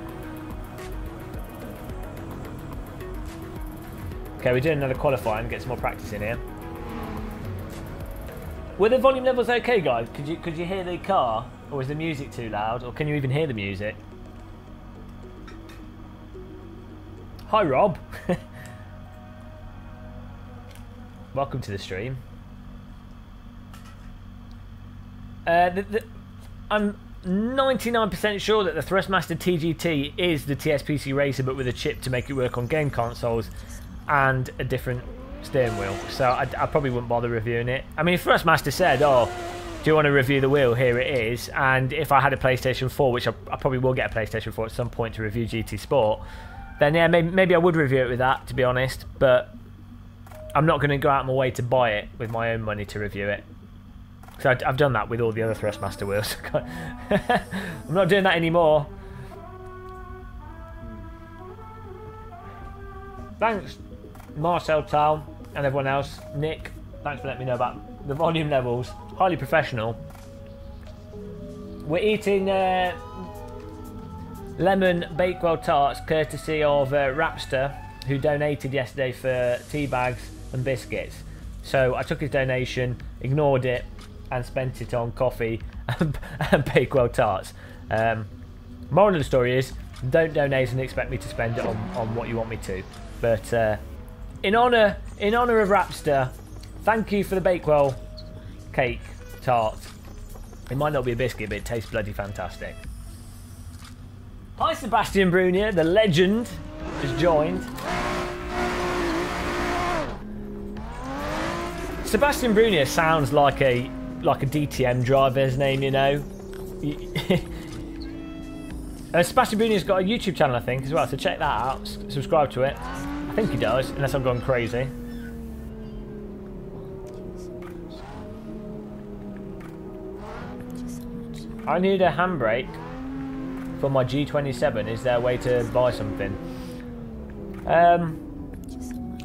Okay, we're doing another qualifying, get some more practice in here. Were the volume levels okay, guys? Could you hear the car? Or is the music too loud? Or can you even hear the music? Hi, Rob. Welcome to the stream. I'm 99% sure that the Thrustmaster TGT is the TSPC Racer, but with a chip to make it work on game consoles and a different steering wheel. So I probably wouldn't bother reviewing it. I mean, if Thrustmaster said, oh, do you want to review the wheel? Here it is. And if I had a PlayStation 4, which I probably will get a PlayStation 4 at some point to review GT Sport, then yeah, maybe I would review it with that, to be honest. But I'm not going to go out of my way to buy it with my own money to review it. So I've done that with all the other Thrustmaster wheels. I'm not doing that anymore. Thanks, Marcel Tal and everyone else. Nick, thanks for letting me know about the volume levels. Highly professional. We're eating lemon Bakewell tarts courtesy of Rapster, who donated yesterday for tea bags and biscuits. So I took his donation, ignored it, and spent it on coffee and Bakewell tarts. Moral of the story is, don't donate and expect me to spend it on what you want me to. But in honour of Rapster, thank you for the Bakewell cake tart. It might not be a biscuit, but it tastes bloody fantastic. Hi, Sebastian Brunier, the legend, has joined. Sebastian Brunier sounds like a DTM driver's name, you know. Sebastian Brunier's got a YouTube channel, I think, as well, so check that out. Subscribe to it. I think he does, unless I'm going crazy. I need a handbrake for my G27. Is there a way to buy something?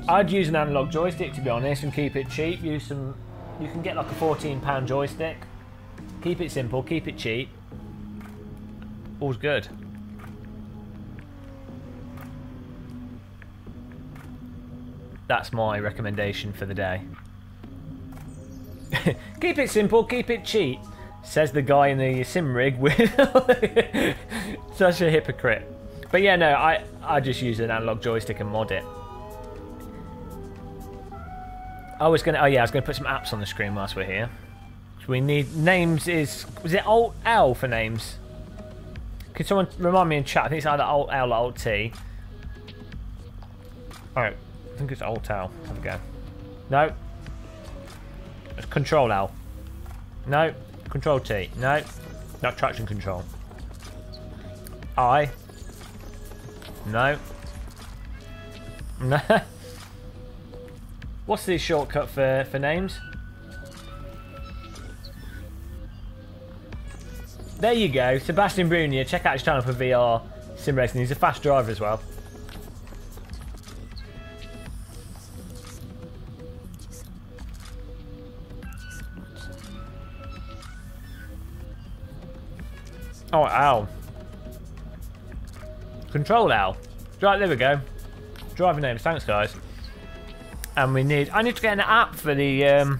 I'd use an analog joystick, to be honest, and keep it cheap. You can get like a £14 joystick. Keep it simple, keep it cheap. All's good. That's my recommendation for the day. Keep it simple, keep it cheap, says the guy in the sim rig with such a hypocrite. But yeah, no, I just use an analog joystick and mod it. I was gonna put some apps on the screen whilst we're here. So we need names. Was it Alt L for names? Can someone remind me in chat? I think it's either Alt L or Alt T. Alright, I think it's Alt L. Have a go. No. It's Control L. No. Control T. No. Not traction control. I. No. No. What's the shortcut for names? There you go, Sebastian Brunier. Check out his channel for VR sim racing. He's a fast driver as well. Oh, ow. Control L. Right, there we go. Driver names. Thanks, guys. And I need to get an app for the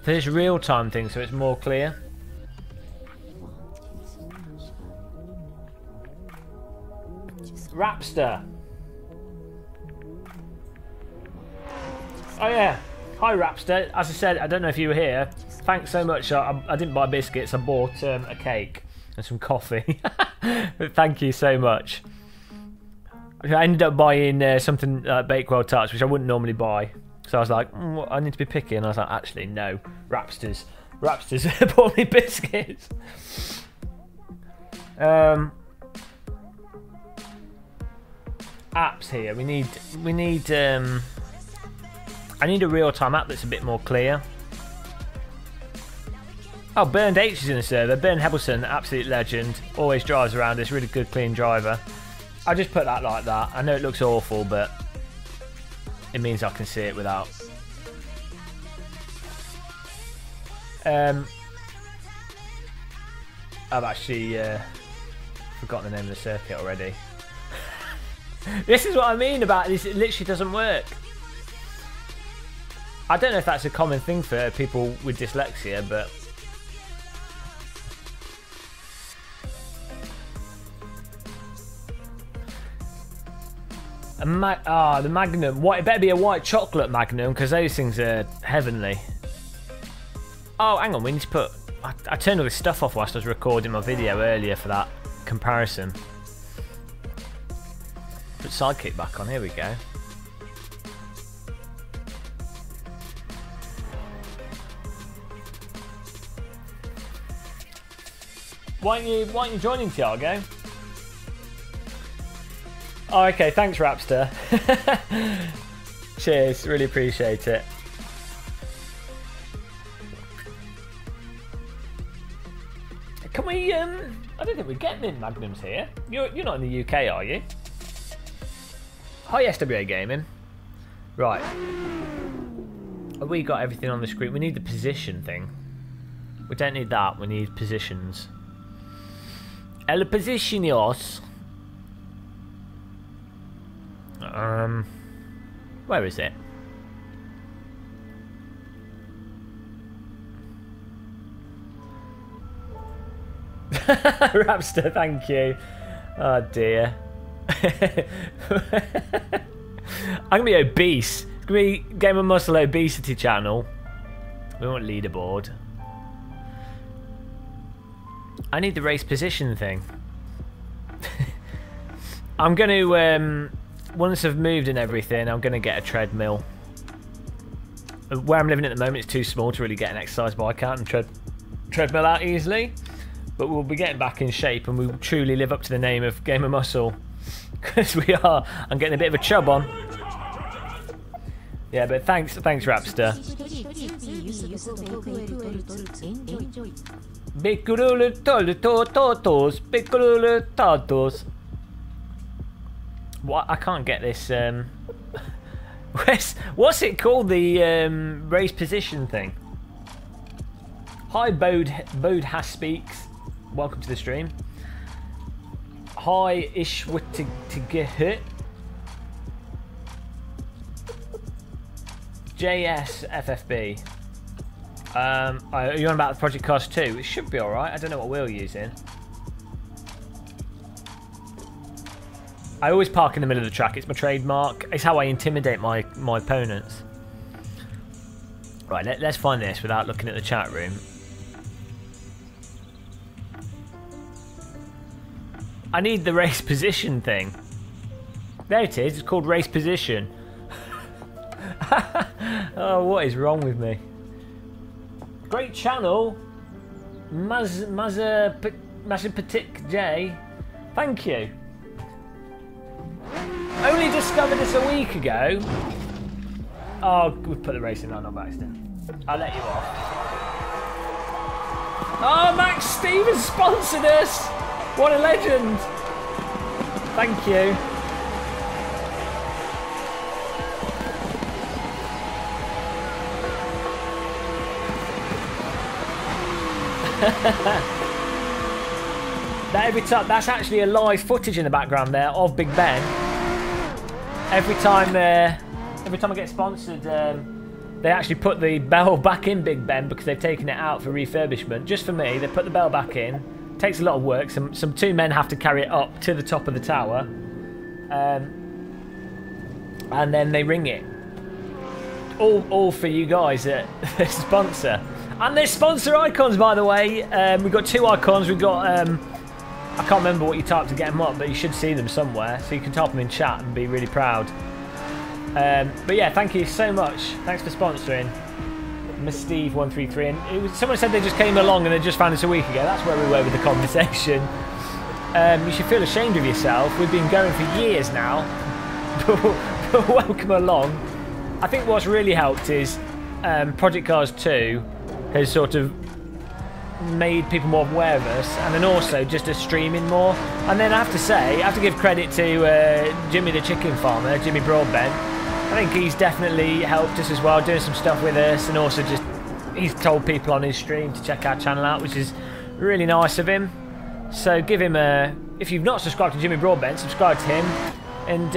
for this real-time thing, so it's more clear. Rapster. Oh yeah, Hi Rapster. As I said, I don't know if you were here. Thanks so much. I didn't buy biscuits. I bought a cake and some coffee. But thank you so much. I ended up buying something like Bakewell tarts, which I wouldn't normally buy. So I was like, I need to be picky, and I was like, actually no, Rapsters bought me biscuits. Apps here. We need. I need a real-time app that's a bit more clear. Oh, Burned H is in the server. Bern Hebbelson, absolute legend. Always drives around us. Really good, clean driver. I just put that like that. I know it looks awful, but it means I can see it without. I've actually forgotten the name of the circuit already. This is what I mean about this. It literally doesn't work. I don't know if that's a common thing for people with dyslexia, but the Magnum. What? It better be a white chocolate Magnum, because those things are heavenly. Oh, hang on. We need to put. I turned all this stuff off whilst I was recording my video earlier for that comparison. Put Sidekick back on. Here we go. Why aren't you joining, Tiago? Oh, okay. Thanks, Rapster. Cheers. Really appreciate it. Can we? I don't think we get mint Magnums here. You're not in the UK, are you? Hi, SWA Gaming. Right. Have we got everything on the screen? We need the position thing. We don't need that. We need positions. El posiciones. Where is it? Rapster, thank you. Oh dear. I'm gonna be obese. It's gonna be Game of Muscle obesity channel. We want leaderboard. I need the race position thing. I'm going to, once I've moved and everything, I'm going to get a treadmill. Where I'm living at the moment, it's too small to really get an exercise bike out and treadmill out easily. But we'll be getting back in shape, and we will truly live up to the name of Game of Muscle. Because we are. I'm getting a bit of a chub on. Yeah, but thanks Rapster. What? I can't get this. What's it called? The race position thing. Hi, Bode Has speaks. Welcome to the stream. Hi, Ishwatighit. JSFFB. Are you on about the Project Cars 2? It should be alright. I don't know what wheel you're using. I always park in the middle of the track. It's my trademark. It's how I intimidate my opponents. Right, let's find this without looking at the chat room. I need the race position thing. There it is. It's called race position. Oh, what is wrong with me? Great channel. Mazapatik J. Thank you. Only discovered this a week ago. Oh, we put the racing on by accident. I'll let you off. Oh, Max Stevens sponsored us. What a legend. Thank you. That every time, that's actually a live footage in the background there of Big Ben. Every time I get sponsored, they actually put the bell back in Big Ben because they've taken it out for refurbishment. Just for me, they put the bell back in. Takes a lot of work. Some two men have to carry it up to the top of the tower, and then they ring it. all for you guys that sponsor. And there's sponsor icons, by the way. We've got 2 icons. We've got I can't remember what you typed to get them up, but you should see them somewhere, so you can type them in chat and be really proud. But yeah, thank you so much. Thanks for sponsoring. Miss Steve 133, and someone said they just came along and they just found us a week ago. That's where we were with the conversation. You should feel ashamed of yourself. We've been going for years now. But welcome along. I think what's really helped is Project Cars 2 has sort of made people more aware of us, and then also just us streaming more. And then I have to say, I have to give credit to Jimmy the chicken farmer, Jimmy Broadbent. I think he's definitely helped us as well, doing some stuff with us, and also just he's told people on his stream to check our channel out, which is really nice of him. So give him a, if you've not subscribed to Jimmy Broadbent, subscribe to him, and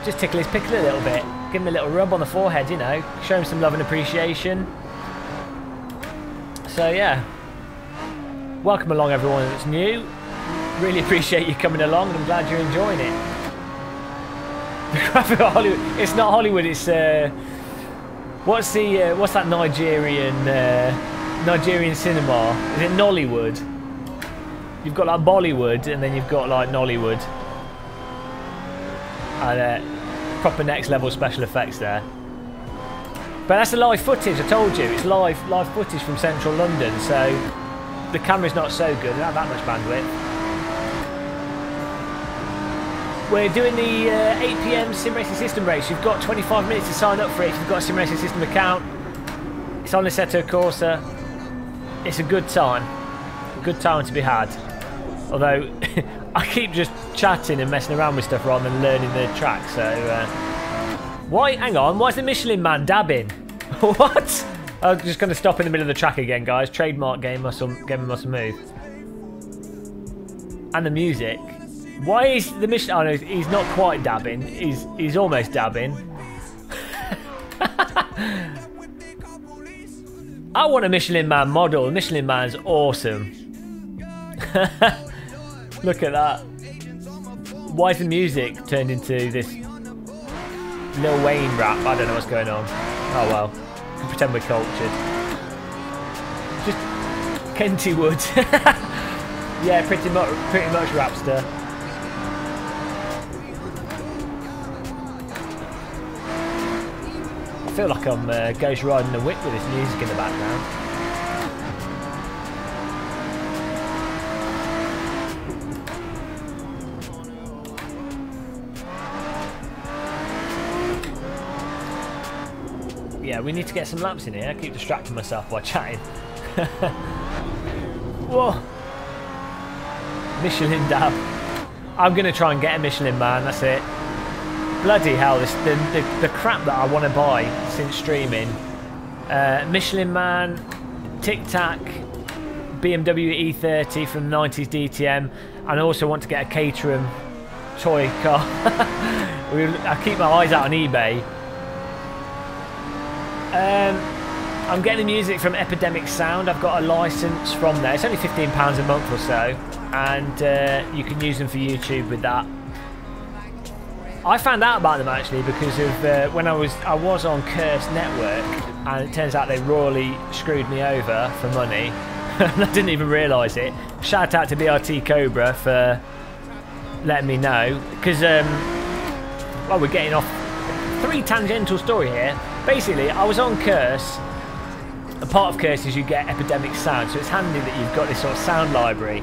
just tickle his pickle a little bit. Give him a little rub on the forehead, you know, show him some love and appreciation. So yeah, welcome along everyone that's new. Really appreciate you coming along, and I'm glad you're enjoying it. The graphic of Hollywood. It's not Hollywood. It's what's that Nigerian cinema? Is it Nollywood? You've got like Bollywood, and then you've got like Nollywood, and proper next level special effects there. But that's the live footage. I told you it's live footage from central London, so the camera's not so good. They don't have that much bandwidth. We're doing the 8 PM Sim Racing System race. You've got 25 minutes to sign up for it if you've got a Sim Racing System account. It's on Assetto Corsa. It's a good time. A good time to be had. Although, I keep just chatting and messing around with stuff rather than learning the track, so... Why? Hang on, why is the Michelin Man dabbing? What? I'm just going to stop in the middle of the track again, guys. Trademark game muscle move. And the music. Why is the Michelin... Oh no, he's not quite dabbing. He's almost dabbing. I want a Michelin Man model. The Michelin Man's awesome. Look at that. Why is the music turned into this Lil Wayne rap? I don't know what's going on. Oh well. We can pretend we're cultured. Just Kenty Wood. Yeah, pretty much rapster. I feel like I'm ghost riding a whip with this music in the background. Yeah, we need to get some laps in here. I keep distracting myself by chatting. Whoa! Michelin dab. I'm going to try and get a Michelin Man, that's it. Bloody hell, the crap that I want to buy since streaming. Michelin Man, Tic Tac, BMW E30 from the 90s DTM, and I also want to get a Caterham toy car. I keep my eyes out on eBay. I'm getting the music from Epidemic Sound. I've got a license from there. It's only £15 a month or so, and you can use them for YouTube with that. I found out about them actually because of when I was on Curse Network, and it turns out they royally screwed me over for money. And I didn't even realise it. Shout out to BRT Cobra for letting me know, because well, we're getting off. 3 tangential story here. Basically, I was on Curse. A part of Curse is you get Epidemic Sound, so it's handy that you've got this sort of sound library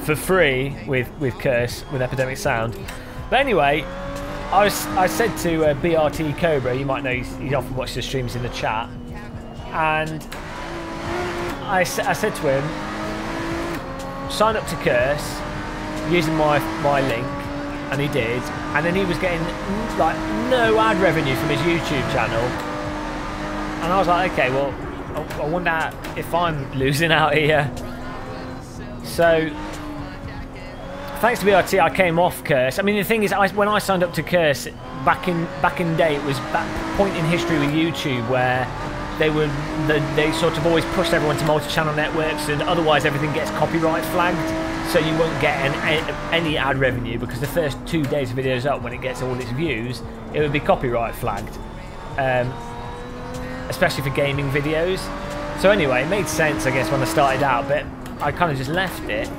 for free with Curse, with Epidemic Sound. But anyway, I said to BRT Cobra, you might know he often watches the streams in the chat, and I said to him, sign up to Curse using my link, and he did, and then he was getting like no ad revenue from his YouTube channel, and I was like, okay, well, I wonder if I'm losing out here. So thanks to BRT, I came off Curse. I mean, the thing is, when I signed up to Curse back in the day, it was that point in history with YouTube where they sort of always pushed everyone to multi-channel networks, and otherwise everything gets copyright flagged. So you won't get any ad revenue, because the first 2 days of videos up, when it gets all its views, it would be copyright flagged. especially for gaming videos. So anyway, it made sense, I guess, when I started out, but I kind of just left it.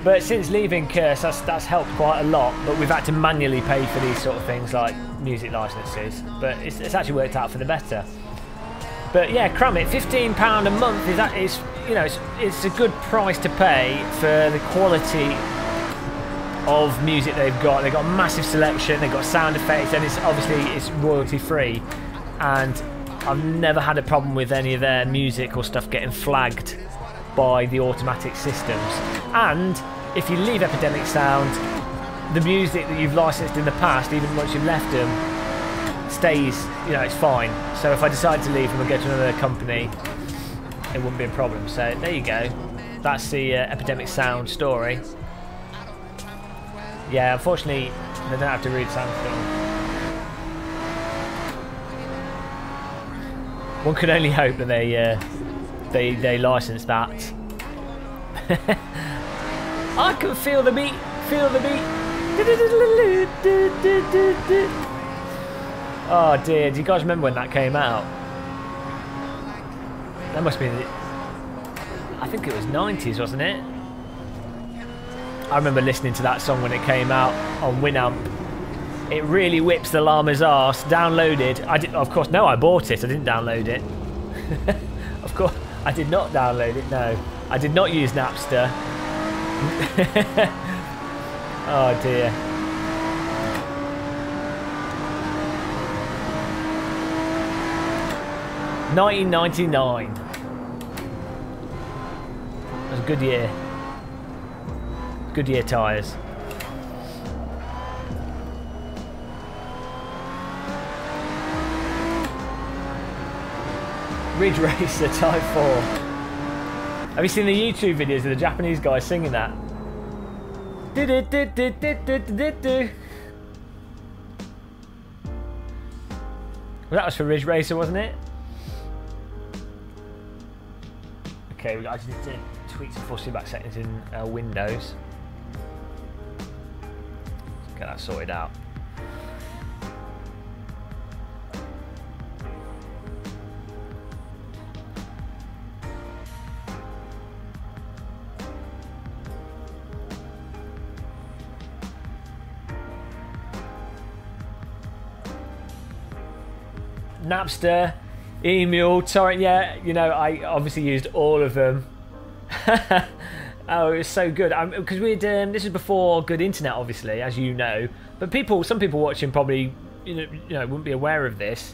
But since leaving Curse, that's helped quite a lot. But we've had to manually pay for these sort of things like music licenses. But it's actually worked out for the better. But yeah, cram it. £15 a month is you know, it's a good price to pay for the quality of music they've got. They've got a massive selection. They've got sound effects, and it's royalty free. And I've never had a problem with any of their music or stuff getting flagged by the automatic systems. And if you leave Epidemic Sound, the music that you've licensed in the past, even once you've left them, stays, you know, it's fine. So if I decide to leave them and go to another company, it wouldn't be a problem. So there you go. That's the Epidemic Sound story. Yeah, unfortunately, they don't have to read Soundfilm. One could only hope that they license that. I can feel the beat, feel the beat. Oh dear, do you guys remember when that came out? That must be, I think it was 90s, wasn't it? I remember listening to that song when it came out on Winamp. It really whips the llama's arse. Downloaded. Of course, no, I bought it. I didn't download it. Of course, I did not download it. No, I did not use Napster. Oh dear. $19.99. It was a good year. Good year tyres. Ridge Racer Type 4. Have you seen the YouTube videos of the Japanese guy singing that? Well, that was for Ridge Racer, wasn't it? Okay, I just need to tweak some force feedback settings in Windows. Get that sorted out. Napster, Emule, Torrent, yeah, you know, I obviously used all of them. Oh, it was so good. Because we'd this is before good internet, obviously, as you know. But some people watching probably, you know, wouldn't be aware of this.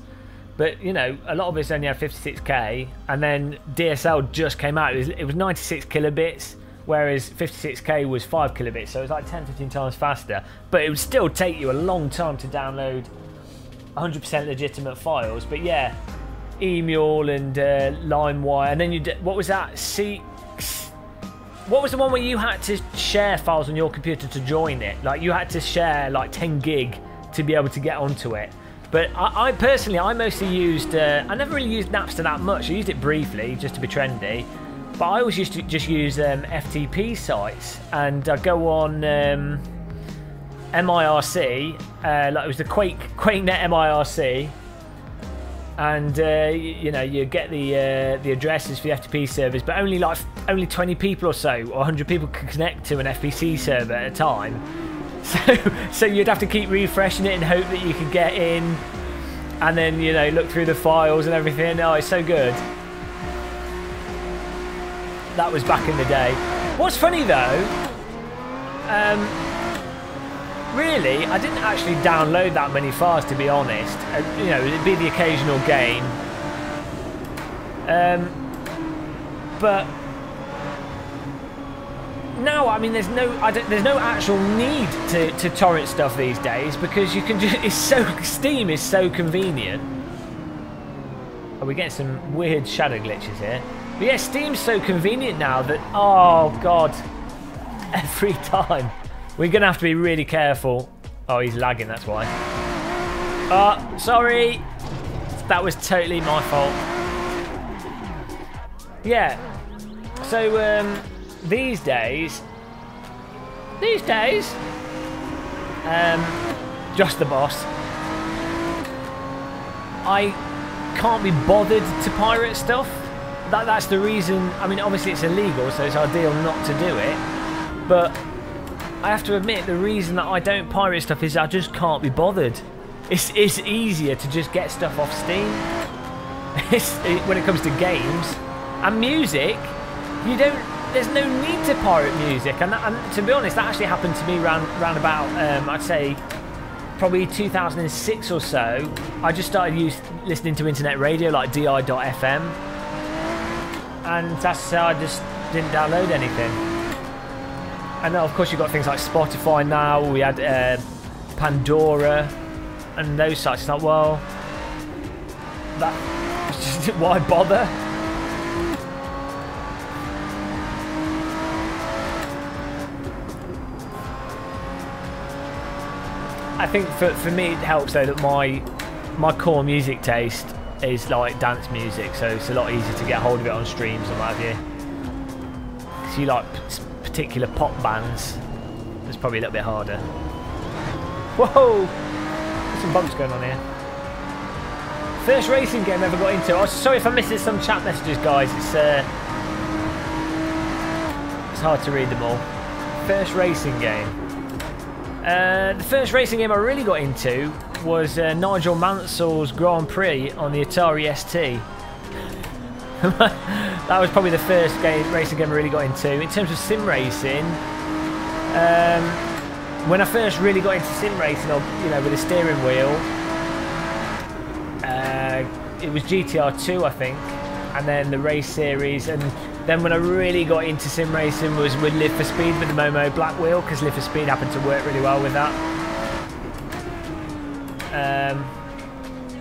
But you know, a lot of us only had 56k, and then DSL just came out. It was 96 kilobits, whereas 56k was 5 kilobits. So it was like 10-15 times faster. But it would still take you a long time to download 100% legitimate files. But yeah, Emule and LimeWire, and then what was that? What was the one where you had to share files on your computer to join it? Like you had to share like 10 gig to be able to get onto it. But I personally, I mostly used, I never really used Napster that much. I used it briefly just to be trendy. But I always used to just use FTP sites, and I'd go on MIRC, like it was the QuakeNet MIRC. And you know, you get the addresses for the FTP servers, but only 20 people or so, or 100 people can connect to an FPC server at a time. So you'd have to keep refreshing it and hope that you could get in, and then, you know, look through the files and everything. Oh, it's so good. That was back in the day. What's funny though, really, I didn't actually download that many files, to be honest. You know, it'd be the occasional game. But now, I mean, there's no actual need to torrent stuff these days, because you can just, Steam is so convenient. Oh, we're getting some weird shadow glitches here. But yeah, Steam's so convenient now that, oh god, every time. We're going to have to be really careful. Oh, he's lagging, that's why. Oh, sorry. That was totally my fault. Yeah. So, these days, just the boss. I can't be bothered to pirate stuff. That's the reason. I mean, obviously it's illegal, so it's ideal not to do it. But I have to admit, the reason that I don't pirate stuff is I just can't be bothered. It's easier to just get stuff off Steam. When it comes to games and music, there's no need to pirate music. And to be honest, that actually happened to me round about I'd say probably 2006 or so. I just started listening to internet radio like di.fm, and that's how I just didn't download anything. And then of course you've got things like Spotify now. We had Pandora and those sites. It's like, well, why bother? I think for me it helps though that my core music taste is like dance music, so it's a lot easier to get hold of it on streams and what have you. So you like particular pop bands, it's probably a little bit harder. Whoa! There's some bumps going on here. First racing game I ever got into. Oh, sorry if I missed some chat messages, guys. It's hard to read them all. First racing game. The first racing game I really got into was Nigel Mansell's Grand Prix on the Atari ST. That was probably the first racing game I really got into. In terms of sim racing, when I first really got into sim racing, with a steering wheel, it was GTR 2, I think, and then the race series, and then when I really got into sim racing was with Live for Speed with the Momo Black Wheel, because Live for Speed happened to work really well with that.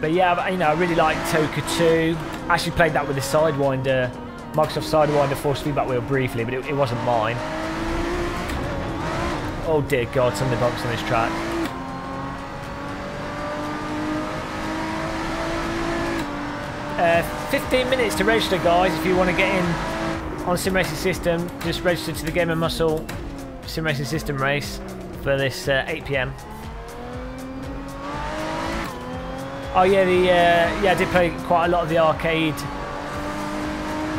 But yeah, I really liked Toka 2. I actually played that with the Sidewinder, Microsoft Sidewinder force feedback wheel briefly, but it wasn't mine. Oh dear God, some of the bumps on this track. Uh, 15 minutes to register, guys. If you want to get in on Sim Racing System, just register to the Game & Muscle Sim Racing System race for this 8 PM. Oh yeah, I did play quite a lot of the arcade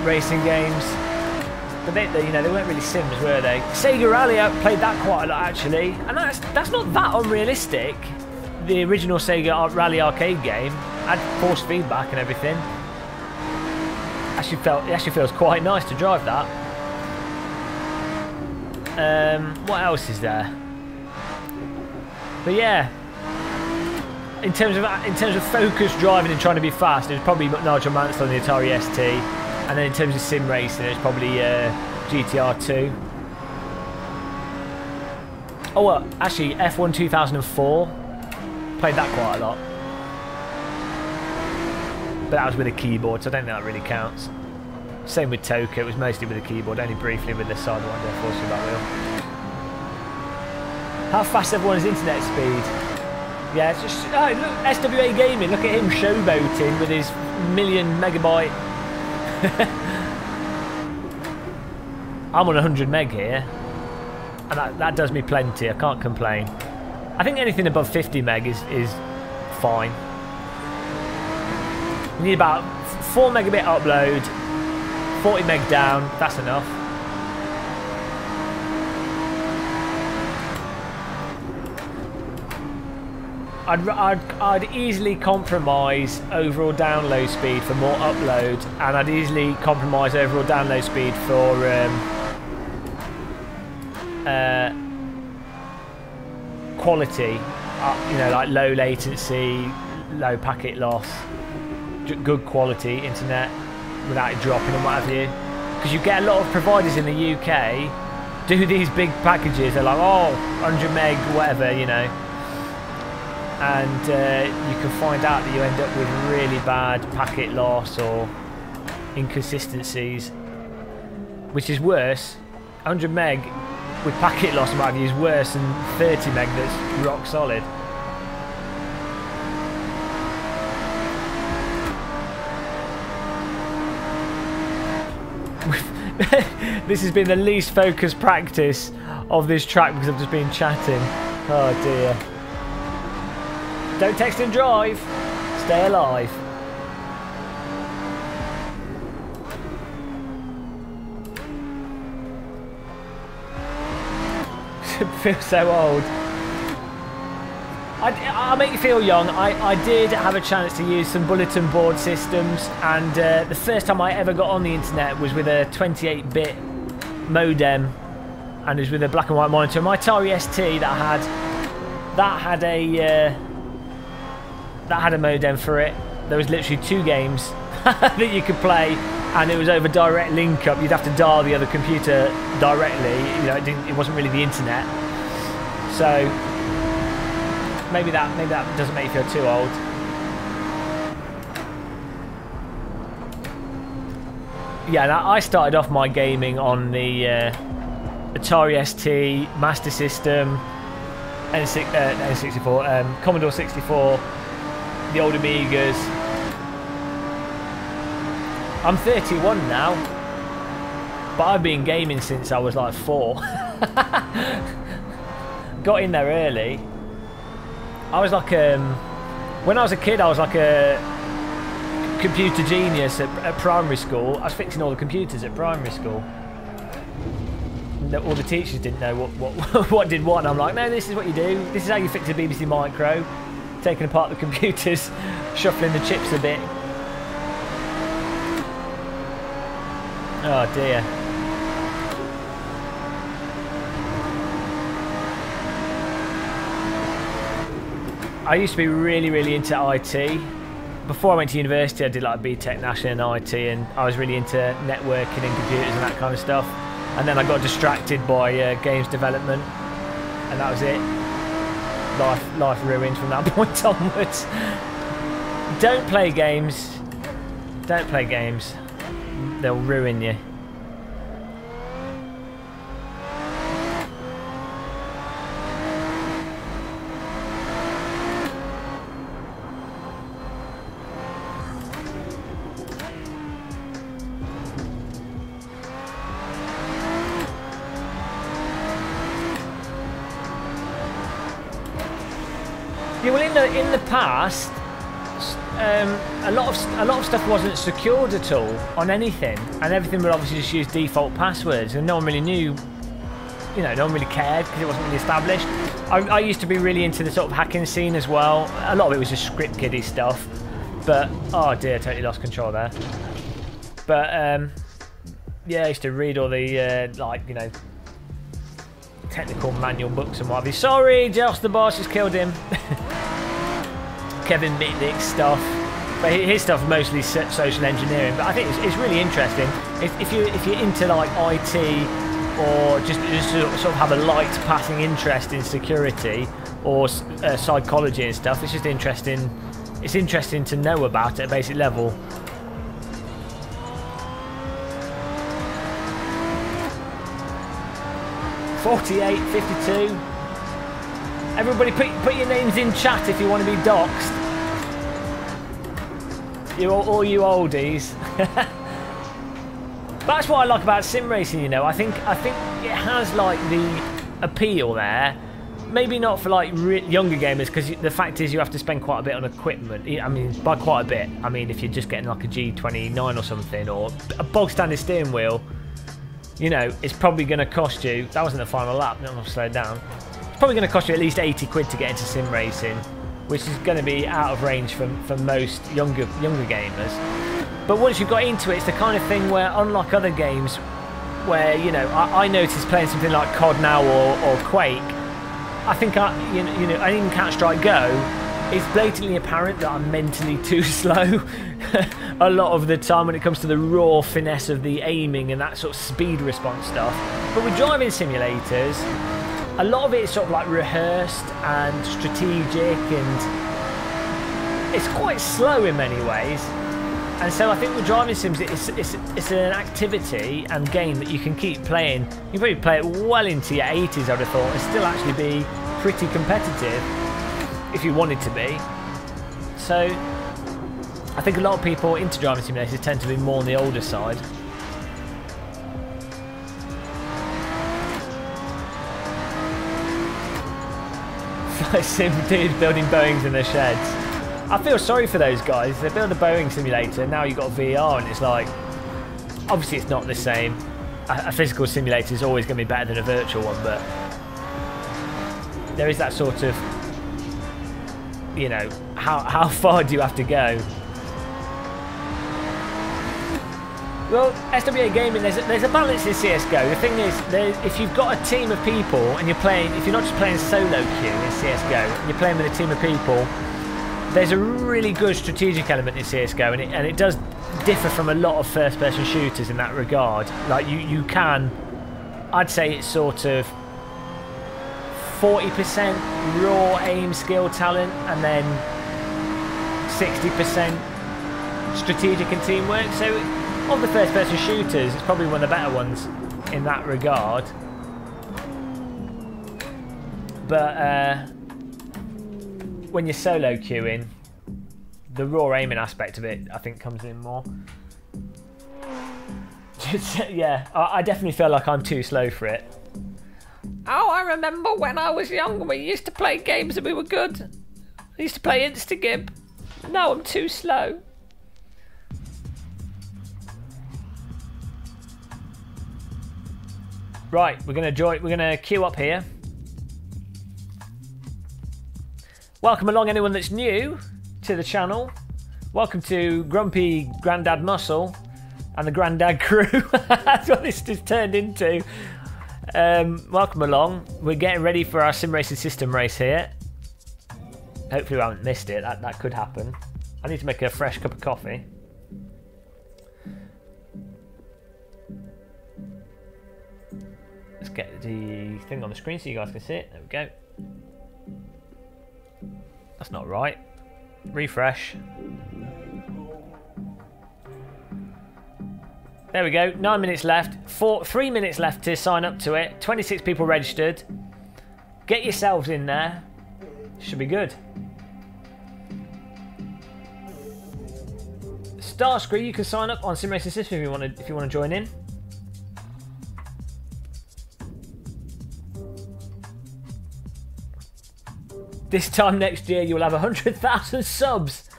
racing games, but they weren't really sims, were they? Sega Rally, I played that quite a lot actually, and that's not that unrealistic. The original Sega Rally arcade game had force feedback and everything. It actually feels quite nice to drive that. What else is there? But yeah, in terms of focused driving and trying to be fast, it was probably Nigel Mansell on the Atari ST, and then in terms of sim racing, it's probably GTR 2. Oh, well, actually, F1 2004. Played that quite a lot. But that was with a keyboard, so I don't think that really counts. Same with Toka, it was mostly with a keyboard, only briefly with the Sidewinder force feedback wheel. How fast everyone's internet speed? Yeah, it's just, oh, look, SWA Gaming, look at him showboating with his 1,000,000 megabyte. I'm on 100 meg here, and that does me plenty, I can't complain. I think anything above 50 meg is fine. You need about 4 megabit upload, 40 meg down, that's enough. I'd easily compromise overall download speed for more upload, and I'd easily compromise overall download speed for quality, like low latency, low packet loss, good quality internet without it dropping and what have you. Because you get a lot of providers in the UK do these big packages, they're like, oh, 100 meg, whatever, and you can find out that you end up with really bad packet loss or inconsistencies, which is worse. 100 meg with packet loss and what have you is worse than 30 meg that's rock solid. This has been the least focused practice of this track because I've just been chatting. Oh dear. Don't text and drive. Stay stay alive. Feel so old. I'll make you feel young. I did have a chance to use some bulletin board systems, and the first time I ever got on the internet was with a 28-bit modem, and it was with a black and white monitor. My Atari ST that had a modem for it. There was literally 2 games that you could play, and it was over direct link up. You'd have to dial the other computer directly. You know, it wasn't really the internet. So maybe that doesn't make you feel too old. Yeah, and I started off my gaming on the Atari ST, Master System, N64, Commodore 64, the old Amigas. I'm 31 now, but I've been gaming since I was like 4. Got in there early. I was like, when I was a kid, I was like a computer genius at primary school. I was fixing all the computers at primary school. All the teachers didn't know what did what, and I'm like, no, this is what you do. This is how you fix a BBC Micro. Taking apart the computers, shuffling the chips a bit. Oh dear. I used to be really into IT. Before I went to university, I did like a BTEC National in IT, and I was really into networking and computers and that kind of stuff. And then I got distracted by games development, and that was it. Life ruined from that point onwards. Don't play games. Don't play games. They'll ruin you. Yeah, well, in the past, a lot of stuff wasn't secured at all on anything, and everything would obviously just use default passwords, and no one really knew. You know, no one really cared because it wasn't really established. I used to be really into the sort of hacking scene as well. A lot of it was just script kiddie stuff, but oh dear, totally lost control there. But yeah, I used to read all the like, you know, technical manual books and what have you. Sorry, Josh the boss just killed him. Kevin Mitnick's stuff, but his stuff mostly social engineering. But I think it's really interesting if you're into like IT or just sort of have a light passing interest in security or psychology and stuff. It's just interesting. It's interesting to know about at a basic level. $48, $52. Everybody put your names in chat if you want to be doxxed. All you oldies. That's what I like about sim racing, you know. I think it has like the appeal there. Maybe not for like younger gamers, because the fact is you have to spend quite a bit on equipment. I mean, by quite a bit, I mean if you're just getting like a G29 or something, or a bog standard steering wheel, you know, it's probably going to cost you. That wasn't the final lap. No, I've slowed down. It's probably going to cost you at least 80 quid to get into sim racing, which is going to be out of range for most younger gamers. But once you've got into it, it's the kind of thing where, unlike other games, where, you know, I noticed playing something like COD now or Quake, I think you know, and even Counter-Strike Go, it's blatantly apparent that I'm mentally too slow a lot of the time when it comes to the raw finesse of the aiming and that sort of speed response stuff. But with driving simulators, a lot of it is sort of like rehearsed and strategic, and it's quite slow in many ways. And so I think with driving sims, it's an activity and game that you can keep playing. You can probably play it well into your 80s, I would have thought, and still actually be pretty competitive if you wanted to be. So I think a lot of people into driving simulators tend to be more on the older side. Sim dude building Boeings in their sheds. I feel sorry for those guys. They build a Boeing simulator, now you've got VR, and it's like, obviously it's not the same. A physical simulator is always going to be better than a virtual one, but there is that sort of, you know, how far do you have to go? Well, SWA Gaming, there's a balance in CSGO. The thing is, if you've got a team of people and you're playing, if you're not just playing solo queue in CSGO, and you're playing with a team of people, there's a really good strategic element in CSGO, and it does differ from a lot of first-person shooters in that regard. Like, you can, I'd say it's sort of 40% raw aim skill talent, and then 60% strategic and teamwork. So, of the first-person shooters, it's probably one of the better ones in that regard. But when you're solo queuing, the raw aiming aspect of it, I think, comes in more. Yeah, I definitely feel like I'm too slow for it. Oh, I remember when I was young, we used to play games and we were good. I used to play Instagib. Now I'm too slow. Right, we're gonna queue up here. Welcome along anyone that's new to the channel. Welcome to Grumpy Grandad Muscle and the Grandad Crew. That's what this has turned into. Welcome along. We're getting ready for our sim racing system race here. Hopefully we haven't missed it. That could happen. I need to make a fresh cup of coffee. Let's get the thing on the screen so you guys can see it. There we go. That's not right. Refresh. There we go. 9 minutes left. 3 minutes left to sign up to it. 26 people registered. Get yourselves in there. Should be good. Starscreen, you can sign up on Sim Racing System if you want to join in. This time next year, you'll have 100,000 subs.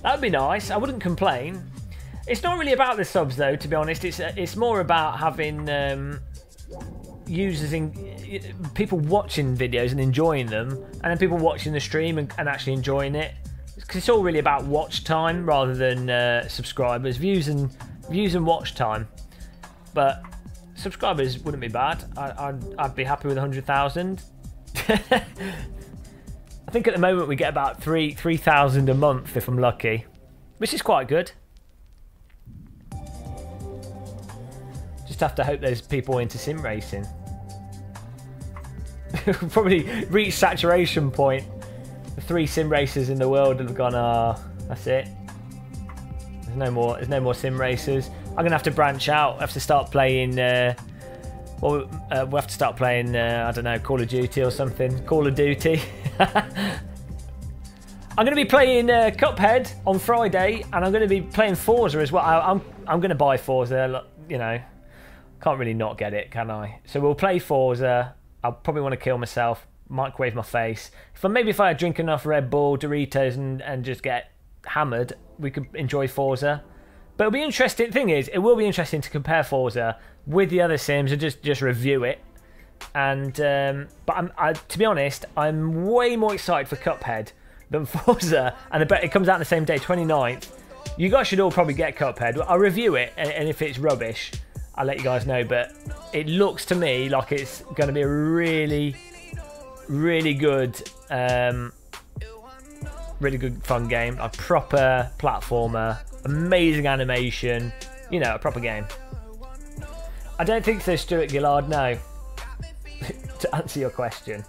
That'd be nice. I wouldn't complain. It's not really about the subs, though, to be honest. It's more about having users, people watching videos and enjoying them, and then people watching the stream and actually enjoying it. Because it's all really about watch time rather than subscribers, views and watch time. But subscribers wouldn't be bad. I'd be happy with 100,000. I think at the moment we get about 3,000 a month if I'm lucky, which is quite good. Just have to hope there's people into sim racing. Probably reached saturation point. The 3 sim racers in the world have gone, that's it. There's no more sim racers. I'm gonna have to branch out. I have to start playing. We'll have to start playing. I don't know, Call of Duty or something. Call of Duty. I'm going to be playing Cuphead on Friday, and I'm going to be playing Forza as well. I'm going to buy Forza. You know, can't really not get it, can I? So we'll play Forza. I'll probably want to kill myself, microwave my face. If I drink enough Red Bull, Doritos, and just get hammered, we could enjoy Forza. But it'll be interesting. Thing is, it will be interesting to compare Forza with the other sims and just review it. And but to be honest, I'm way more excited for Cuphead than Forza, and it comes out on the same day, 29th. You guys should all probably get Cuphead. I'll review it, and if it's rubbish, I'll let you guys know. But it looks to me like it's going to be a really, really good, fun game. A proper platformer, amazing animation. You know, a proper game. I don't think so, Stuart Gillard. No. To answer your question,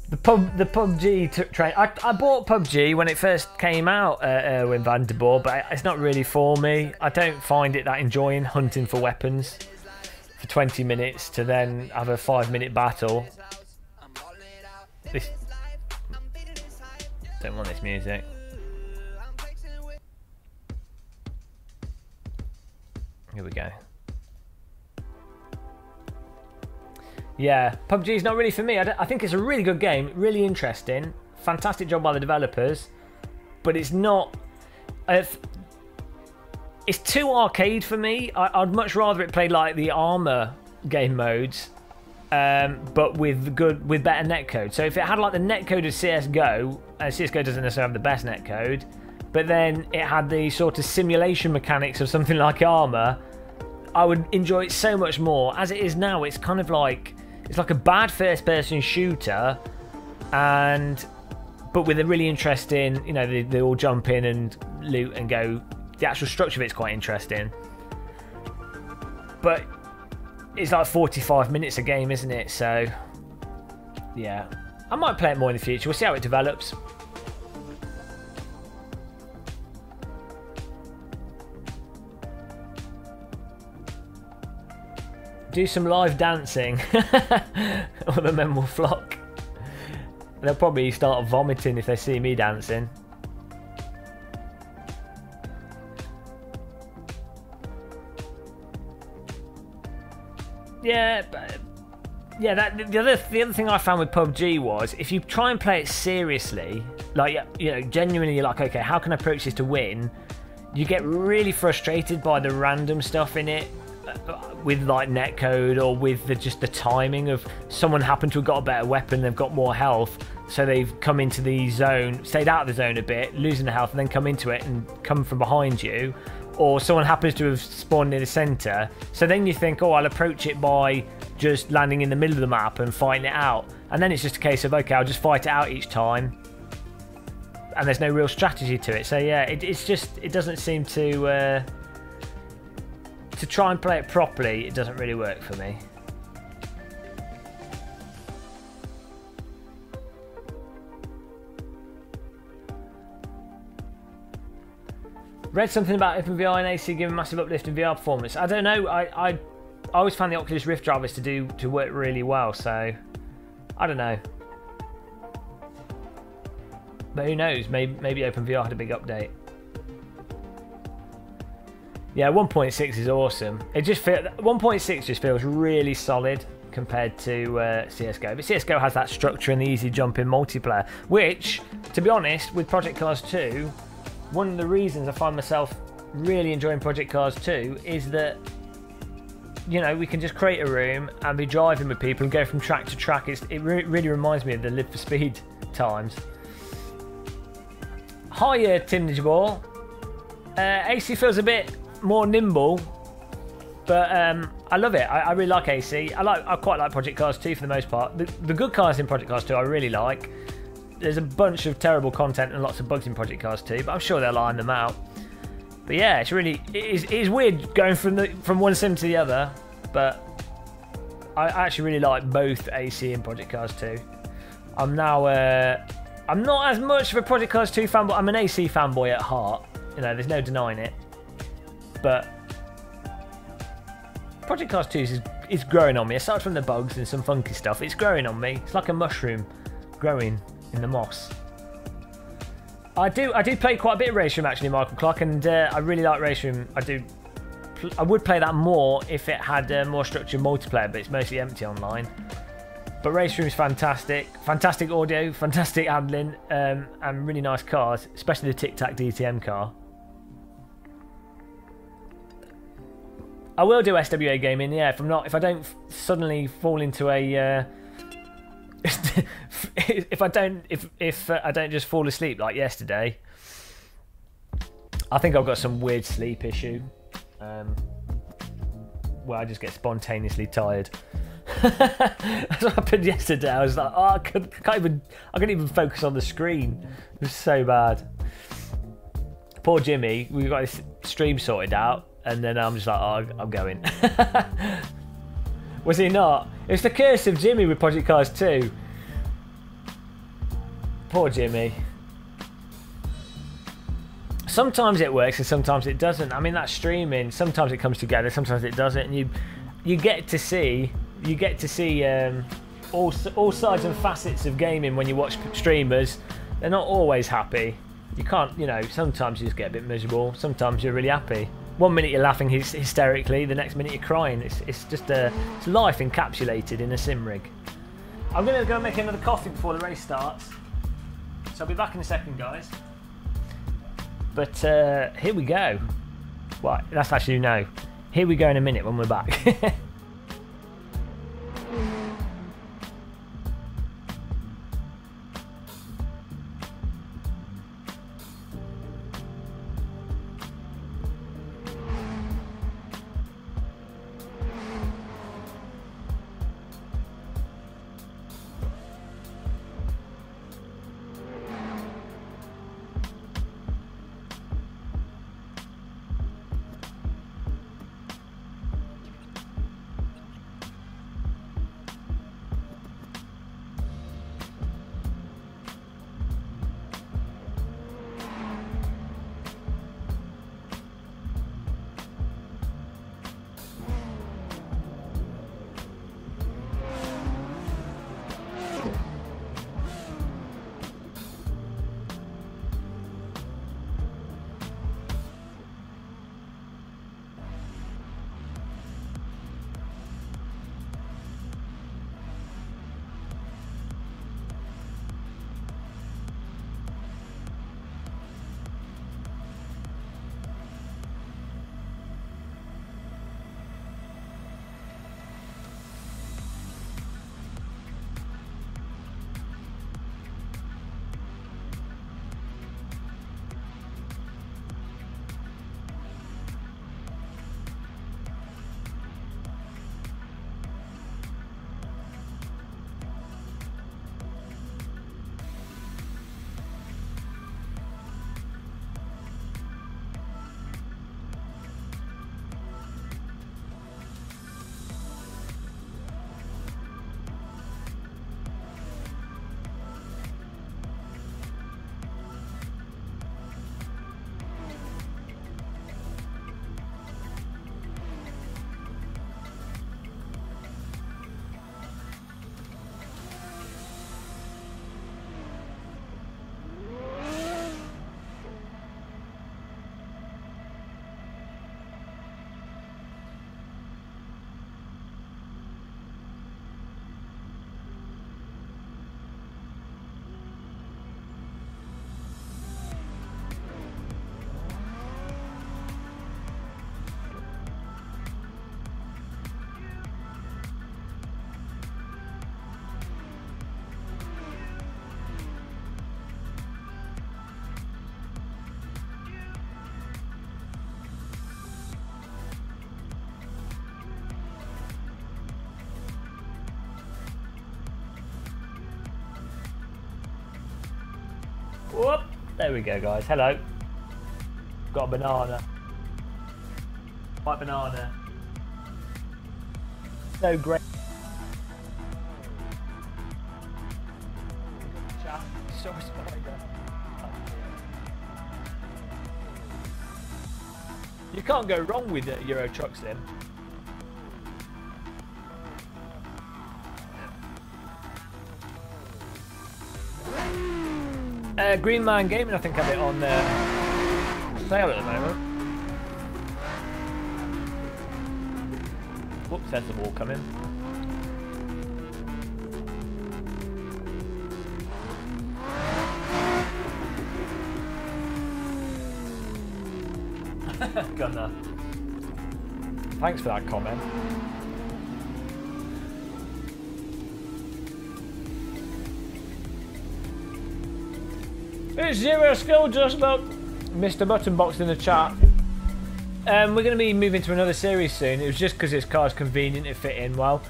the PUBG train. I bought PUBG when it first came out, Erwin van der Boer, but it's not really for me. I don't find it that enjoying hunting for weapons for 20 minutes to then have a 5-minute battle. Don't want this music. Here we go. Yeah, PUBG is not really for me. I think it's a really good game, really interesting, fantastic job by the developers, but it's not. It's too arcade for me. I'd much rather it played like the Armour game modes, but with better netcode. So if it had like the netcode of CS:GO, CS:GO doesn't necessarily have the best netcode, but then it had the sort of simulation mechanics of something like Armour, I would enjoy it so much more. As it is now, it's kind of like it's like a bad first-person shooter, but with a really interesting, you know, they all jump in and loot and go. The actual structure of it's quite interesting, but it's like 45 minutes a game, isn't it? So yeah, I might play it more in the future. We'll see how it develops. Do some live dancing. All the men will flock. They'll probably start vomiting if they see me dancing. Yeah, but yeah. The other thing I found with PUBG was if you try and play it seriously, like you know, genuinely, you're like, okay, how can I approach this to win? You get really frustrated by the random stuff in it, with like netcode or with just the timing of someone happened to have got a better weapon, they've got more health, so they've come into the zone, stayed out of the zone a bit, losing the health, and then come into it and come from behind you. Or someone happens to have spawned near the centre, so then you think, oh, I'll approach it by just landing in the middle of the map and fighting it out. And then it's just a case of, okay, I'll just fight it out each time. And there's no real strategy to it. So yeah, it doesn't seem to try and play it properly, it doesn't really work for me. Read something about OpenVR and AC giving massive uplift in VR performance. I don't know. I always found the Oculus Rift drivers to work really well. So I don't know. But who knows? Maybe OpenVR had a big update. Yeah, 1.6 is awesome. 1.6 just feels really solid compared to CS:GO. But CS:GO has that structure and the easy jump in multiplayer, which, to be honest, with Project Cars 2. One of the reasons I find myself really enjoying Project Cars 2 is that, you know, we can just create a room and be driving with people and go from track to track. It really reminds me of the Live for Speed times. Hiya, Tim Nijabor. AC feels a bit more nimble, but I love it. I really like AC. I quite like Project Cars 2 for the most part. The good cars in Project Cars 2 I really like. There's a bunch of terrible content and lots of bugs in Project Cars 2, but I'm sure they'll iron them out. But yeah, it is weird going from one sim to the other, but I actually really like both AC and Project Cars 2. I'm now I'm not as much of a Project Cars 2 fanboy. I'm an AC fanboy at heart. You know, there's no denying it. But Project Cars 2 is growing on me. Aside from the bugs and some funky stuff, it's growing on me. It's like a mushroom growing in the moss. I do play quite a bit of Race Room actually, Michael Clark, and I really like Race Room. I would play that more if it had more structured multiplayer, but it's mostly empty online. But Race Room is fantastic. Fantastic audio, fantastic handling, and really nice cars, especially the Tic Tac DTM car. I will do SWA gaming, yeah. If I don't suddenly fall into a if I don't just fall asleep like yesterday. I think I've got some weird sleep issue where I just get spontaneously tired. That's what happened yesterday. I was like, oh, I couldn't even focus on the screen. It was so bad. Poor Jimmy. We got this stream sorted out, and then I'm just like, oh, I'm going. Was he not? It's the curse of Jimmy with Project Cars 2. Poor Jimmy. Sometimes it works and sometimes it doesn't. I mean, that streaming, sometimes it comes together, sometimes it doesn't, and you get to see all sides and facets of gaming when you watch streamers. They're not always happy. You can't, you know, sometimes you just get a bit miserable, sometimes you're really happy. One minute you're laughing hysterically, the next minute you're crying. It's just it's life encapsulated in a sim rig. I'm going to go make another coffee before the race starts. So I'll be back in a second, guys. But here we go. Well, that's actually no. Here we go in a minute when we're back. Whoop! There we go, guys. Hello. Got a banana. White banana. So great. So spider. You can't go wrong with Euro Truck Sim. Green Man Gaming, I think, have it on sale at the moment. Whoops, there's the wall coming. Gunner. Thanks for that comment. It's Zero Skill, just look. Mr. Buttonbox in the chat. We're going to be moving to another series soon. It was just because this car's convenient, it fit in well.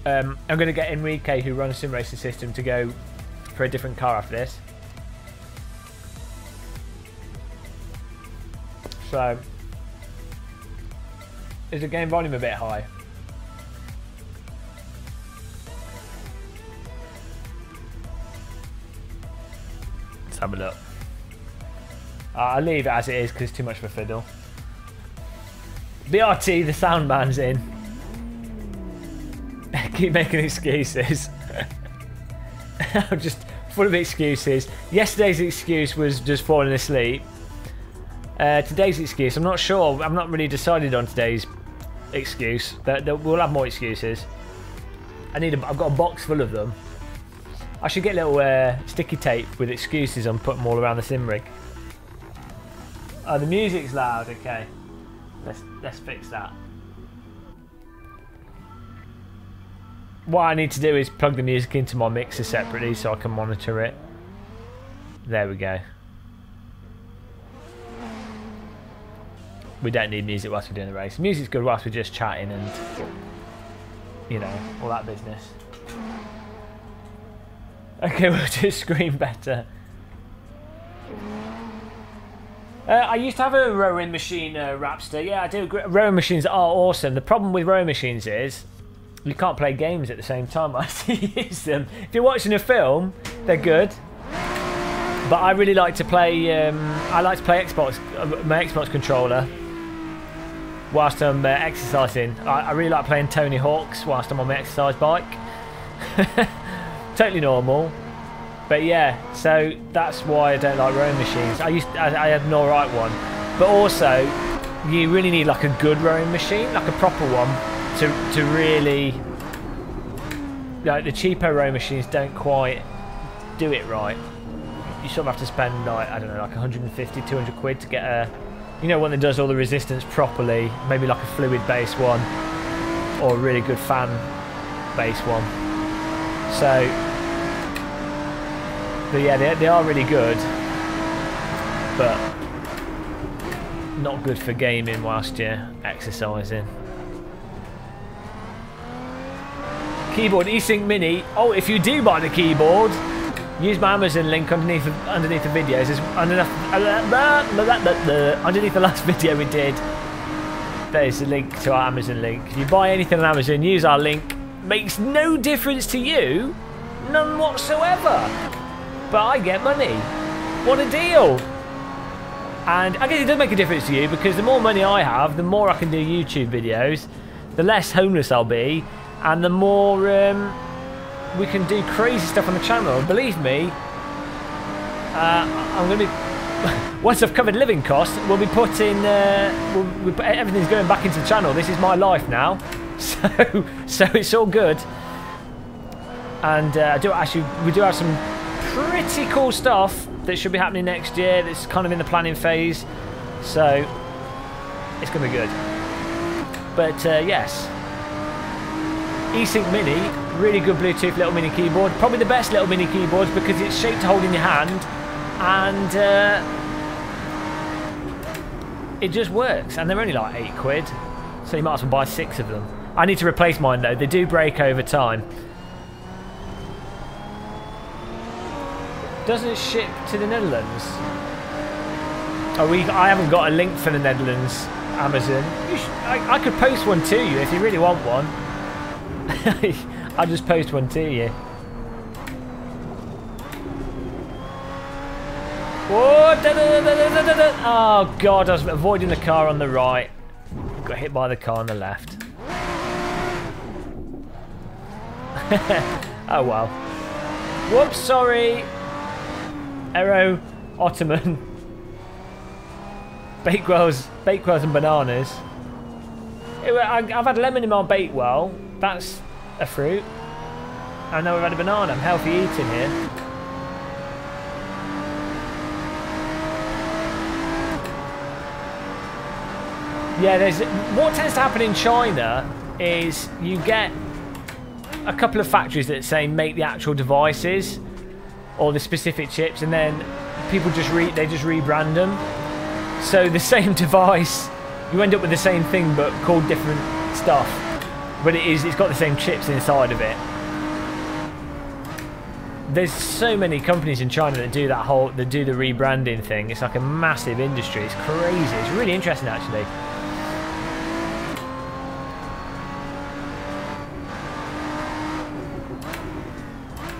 I'm going to get Enrique, who runs Sim Racing System, to go for a different car after this. So, is the game volume a bit high? Let's have a look. I'll leave it as it is because it's too much of a fiddle. BRT, the sound man's in. Keep making excuses. I'm just full of excuses. Yesterday's excuse was just falling asleep. Today's excuse, I'm not sure. I'm not really decided on today's excuse. We'll have more excuses. I've got a box full of them. I should get little sticky tape with excuses on, put them all around the sim rig. Oh, the music's loud. Okay, let's fix that. What I need to do is plug the music into my mixer separately so I can monitor it. There we go. We don't need music whilst we're doing the race. Music's good whilst we're just chatting and, you know, all that business. Okay, we'll just scream better. I used to have a rowing machine, Rapster. Yeah, I do. Rowing machines are awesome. The problem with rowing machines is you can't play games at the same time. I use them. If you're watching a film, they're good. But I really like to play. I like to play Xbox, my Xbox controller, whilst I'm exercising. I really like playing Tony Hawk's whilst I'm on my exercise bike. Totally normal. But yeah, so that's why I don't like rowing machines. I had an alright one, but also you really need like a good rowing machine, like a proper one, to really. Like the cheaper rowing machines don't quite do it right. You sort of have to spend like, I don't know, like 150, 200 quid to get a, you know, one that does all the resistance properly. Maybe like a fluid-based one, or a really good fan-based one. So. But yeah, they are really good, but not good for gaming whilst you're exercising. Keyboard eSync Mini. Oh, if you do buy the keyboard, use my Amazon link underneath the videos. There's underneath the last video we did. There's a link to our Amazon link. If you buy anything on Amazon, use our link. Makes no difference to you, none whatsoever. But I get money. What a deal. And I guess it does make a difference to you, because the more money I have, the more I can do YouTube videos, the less homeless I'll be, and the more we can do crazy stuff on the channel. And believe me, I'm going to be... once I've covered living costs, we'll be putting... everything's going back into the channel. This is my life now. So it's all good. And we do have some pretty cool stuff that should be happening next year. That's kind of in the planning phase, so it's gonna be good. But yes, eSync Mini, really good Bluetooth little mini keyboard, probably the best little mini keyboard because it's shaped to hold in your hand, and it just works. And they're only like 8 quid, so you might as well buy 6 of them. I need to replace mine though, they do break over time. Doesn't ship to the Netherlands. Oh, I haven't got a link for the Netherlands, Amazon. I could post one to you if you really want one. I'll just post one to you. Whoa, oh God, I was avoiding the car on the right. Got hit by the car on the left. Oh well. Whoops, sorry. Aero Ottoman. Bakewells and bananas. I've had lemon in my Bakewell. That's a fruit. I know I've had a banana. I'm healthy eating here. Yeah, what tends to happen in China is you get a couple of factories that say make the actual devices or the specific chips, and then people just rebrand them. So the same device, you end up with the same thing but called different stuff. But it's got the same chips inside of it. There's so many companies in China that do that do the rebranding thing. It's like a massive industry. It's crazy. It's really interesting actually.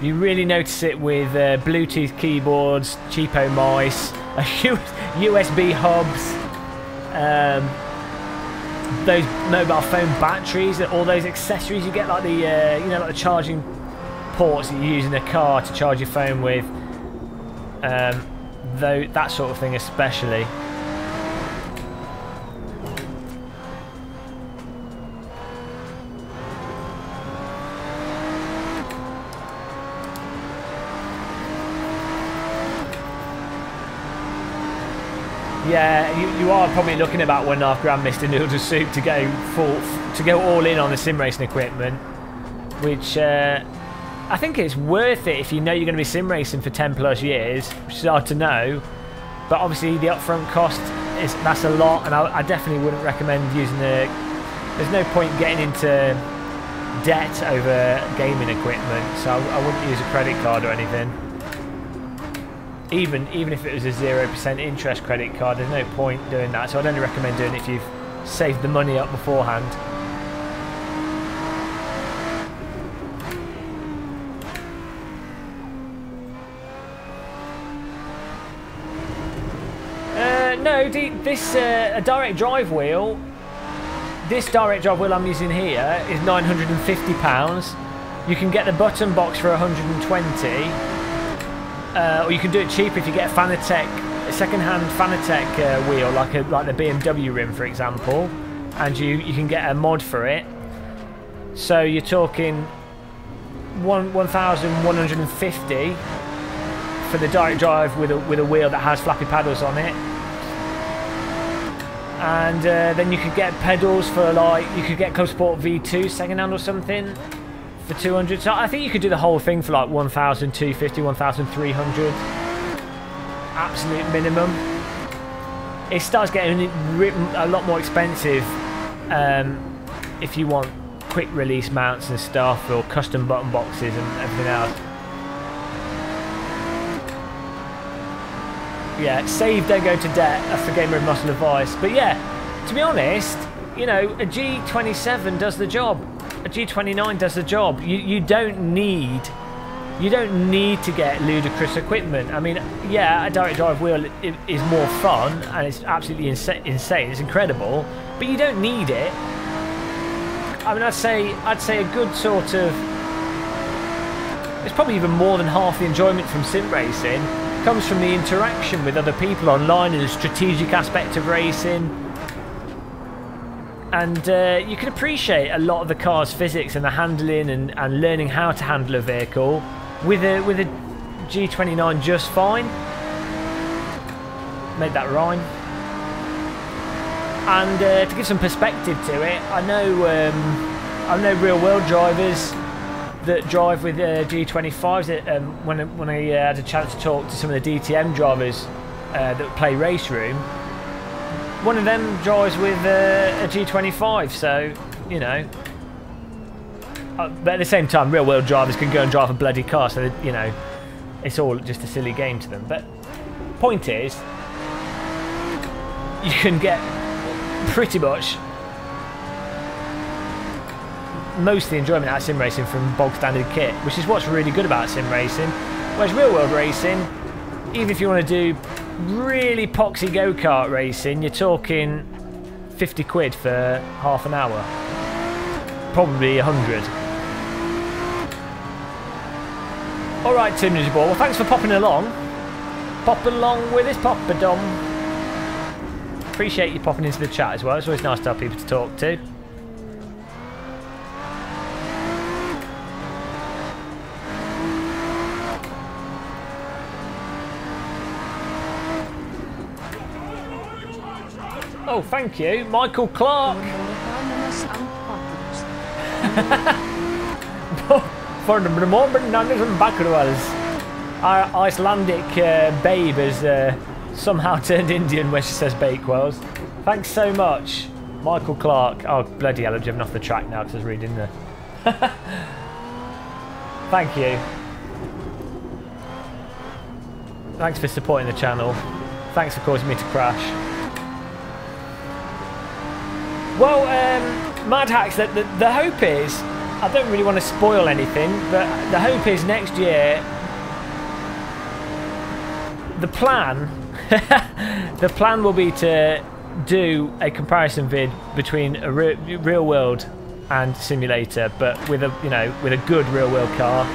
You really notice it with Bluetooth keyboards, cheapo mice, USB hubs, those mobile phone batteries, all those accessories you get, like the you know, like the charging ports that you use in a car to charge your phone with, that sort of thing especially. Yeah, you are probably looking at about £1.5 grand Mr. Noodle Soup to go all in on the sim racing equipment, which I think it's worth it if you know you're going to be sim racing for 10 plus years, which is hard to know. But obviously the upfront cost that's a lot, and I definitely wouldn't recommend using there's no point getting into debt over gaming equipment, so I wouldn't use a credit card or anything. Even if it was a 0% interest credit card, there's no point doing that, so I'd only recommend doing it if you've saved the money up beforehand. No, this a direct drive wheel. This direct drive wheel I'm using here is £950. You can get the button box for 120, or you can do it cheaper if you get a second-hand Fanatec wheel, like the BMW rim, for example, and you can get a mod for it. So you're talking 1,150 for the direct drive with a wheel that has flappy paddles on it. And then you could get pedals for, like, you could get Club Sport V2 second hand or something for 200. So I think you could do the whole thing for like 1,250, 1,300 absolute minimum. It starts getting a lot more expensive if you want quick release mounts and stuff, or custom button boxes and everything else. Yeah, save, don't go to debt. That's the gamer of muscle advice. But yeah, to be honest, you know, a G27 does the job. A G29 does the job. You don't need to get ludicrous equipment. I mean, yeah, a direct drive wheel is more fun and it's absolutely insane. It's incredible, but you don't need it. I mean, I'd say a good sort of, it's probably even more than half the enjoyment from sim racing comes from the interaction with other people online and the strategic aspect of racing. And you can appreciate a lot of the car's physics and the handling and learning how to handle a vehicle with a G29 just fine. Made that rhyme. And to give some perspective to it, I know real world drivers that drive with G25s. When I had a chance to talk to some of the DTM drivers that play Race Room, one of them drives with a G25, so, you know. But at the same time, real world drivers can go and drive a bloody car, so, you know, it's all just a silly game to them. But point is, you can get pretty much most of the enjoyment out of sim racing from bog standard kit, which is what's really good about sim racing. Whereas real world racing, even if you want to do really poxy go-kart racing, you're talking 50 quid for half an hour, probably 100. Alright, Tim Ninja Ball, well, thanks for popping along. Pop along with us, Papa-Dom. Appreciate you popping into the chat as well. It's always nice to have people to talk to. Oh, thank you, Michael Clark. For the bananas and backwards. Our Icelandic babe has somehow turned Indian where she says Bakewells. Thanks so much, Michael Clark. Oh, bloody hell, I've driven off the track now because I was reading the... Thank you. Thanks for supporting the channel. Thanks for causing me to crash. Well, Mad Hacks, the hope is, I don't really want to spoil anything, but the hope is next year, the plan will be to do a comparison vid between a real world and simulator, but with a good real world car.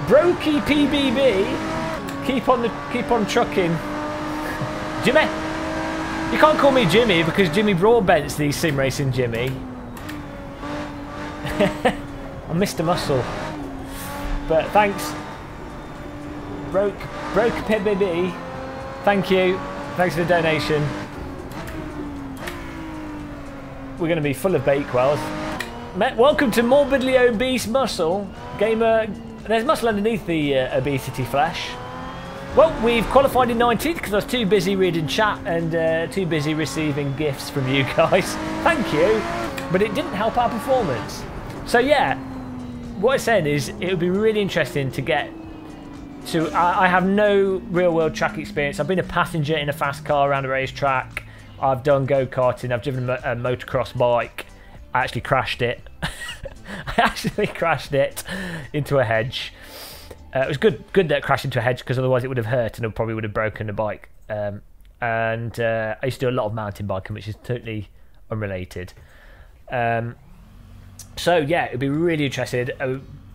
Brokey PBB, keep on trucking. Jimmy. You can't call me Jimmy because Jimmy Broadbent's the sim racing Jimmy. I'm Mr. Muscle. But thanks. Broke PBB. Thank you. Thanks for the donation. We're going to be full of Bakewells. Welcome to Morbidly Obese Muscle. Gamer, there's muscle underneath the obesity flesh. Well, we've qualified in 19th because I was too busy reading chat and too busy receiving gifts from you guys. Thank you. But it didn't help our performance. So yeah, what I'm saying is it would be really interesting to get to... I have no real-world track experience. I've been a passenger in a fast car around a racetrack. I've done go-karting. I've driven a motocross bike. I actually crashed it. I actually crashed it into a hedge. It was good that it crashed into a hedge because otherwise it would have hurt and it probably would have broken the bike. I used to do a lot of mountain biking, which is totally unrelated. So yeah, it'd be really interested.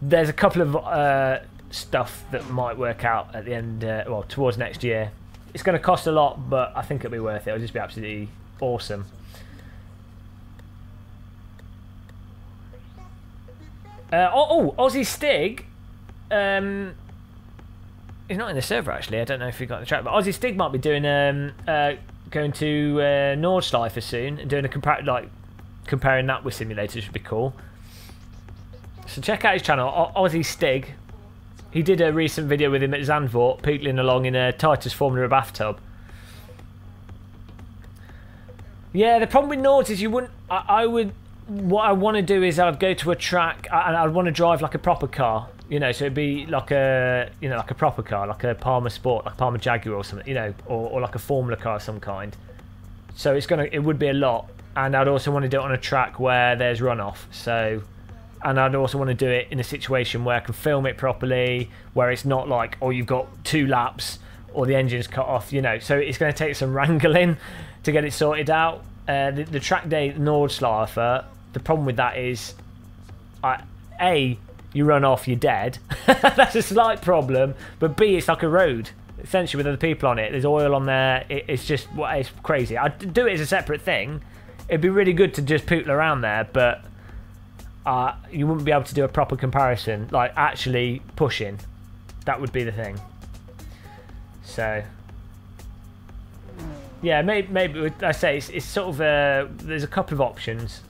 There's a couple of stuff that might work out at the end, well, towards next year. It's going to cost a lot, but I think it'll be worth it. It'll just be absolutely awesome. Aussie Stig. He's not in the server actually. I don't know if he got the track, but Aussie Stig might be doing going to Nordschleife soon and doing a comparing that with simulators, which would be cool. So check out his channel, Aussie Stig. He did a recent video with him at Zandvoort, pootling along in a Titus Formula bathtub. Yeah, the problem with Nords is you wouldn't. I would. What I want to do is I'd go to a track and I'd want to drive like a proper car, you know. So it'd be like a, you know, like a proper car, like a Palmer Sport, like a Palmer Jaguar or something, you know, or like a Formula car of some kind. So it would be a lot, and I'd also want to do it on a track where there's runoff. So. And I'd also want to do it in a situation where I can film it properly, where it's not like, oh, you've got 2 laps or the engine's cut off, you know. So it's going to take some wrangling to get it sorted out. The track day at Nordschleife, the problem with that is, A, you run off, you're dead. That's a slight problem. But B, it's like a road, essentially, with other people on it. There's oil on there. It's just, it's crazy. I'd do it as a separate thing. It'd be really good to just pootle around there, but... you wouldn't be able to do a proper comparison, like actually pushing. That would be the thing. So, yeah, maybe I say it's sort of there's a couple of options,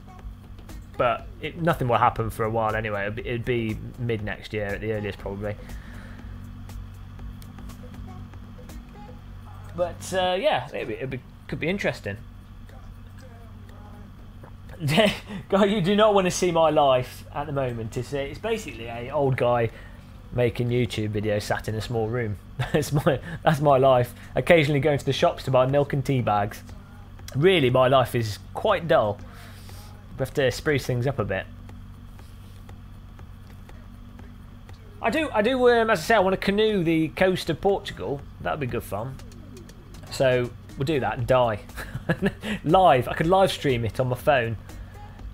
but nothing will happen for a while anyway. It'd be mid next year at the earliest probably. But yeah, it could be interesting. God, you do not want to see my life at the moment. It's basically a old guy making YouTube videos sat in a small room. That's my life. Occasionally going to the shops to buy milk and tea bags. Really, my life is quite dull. We have to spruce things up a bit. I do. As I say, I want to canoe the coast of Portugal. That would be good fun. So we'll do that and die live. I could live stream it on my phone.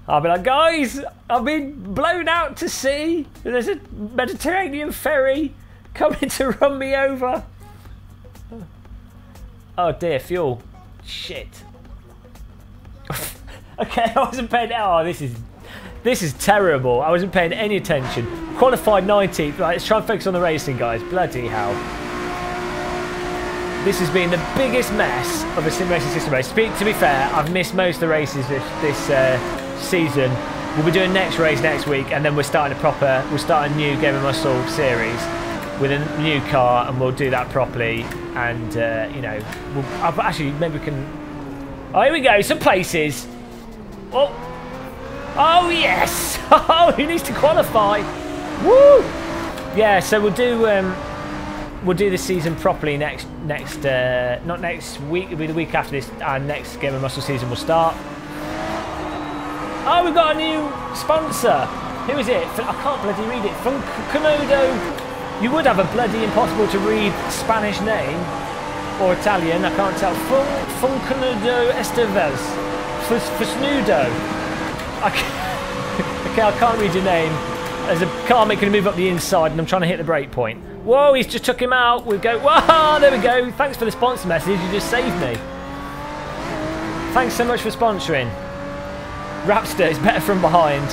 I'll be like, guys, I've been blown out to sea. There's a Mediterranean ferry coming to run me over. Oh dear, fuel. Shit. Okay, I wasn't paying. Oh, this is terrible. I wasn't paying any attention. Qualified 19th. Right, let's try and focus on the racing, guys. Bloody hell. This has been the biggest mess of a sim racing system race. To be fair, I've missed most of the races this season. We'll be doing next race next week, and then we'll start a new Game of Muscle series with a new car, and we'll do that properly. And you know, actually maybe we can. Oh, here we go. Some places. Oh, oh yes. Oh, he needs to qualify. Woo! Yeah. So we'll do the season properly next not next week. It'll be the week after this. Our next Game of Muscle season will start. Oh, we've got a new sponsor. Who is it? I can't bloody read it. Funconodo. You would have a bloody impossible to read Spanish name or Italian. I can't tell. Funconodo Estevez. Fusnudo. Okay, I can't read your name. There's a car making a move up the inside, and I'm trying to hit the brake point. Whoa, he's just took him out. We go. Whoa, there we go. Thanks for the sponsor message. You just saved me. Thanks so much for sponsoring. Rapster is better from behind.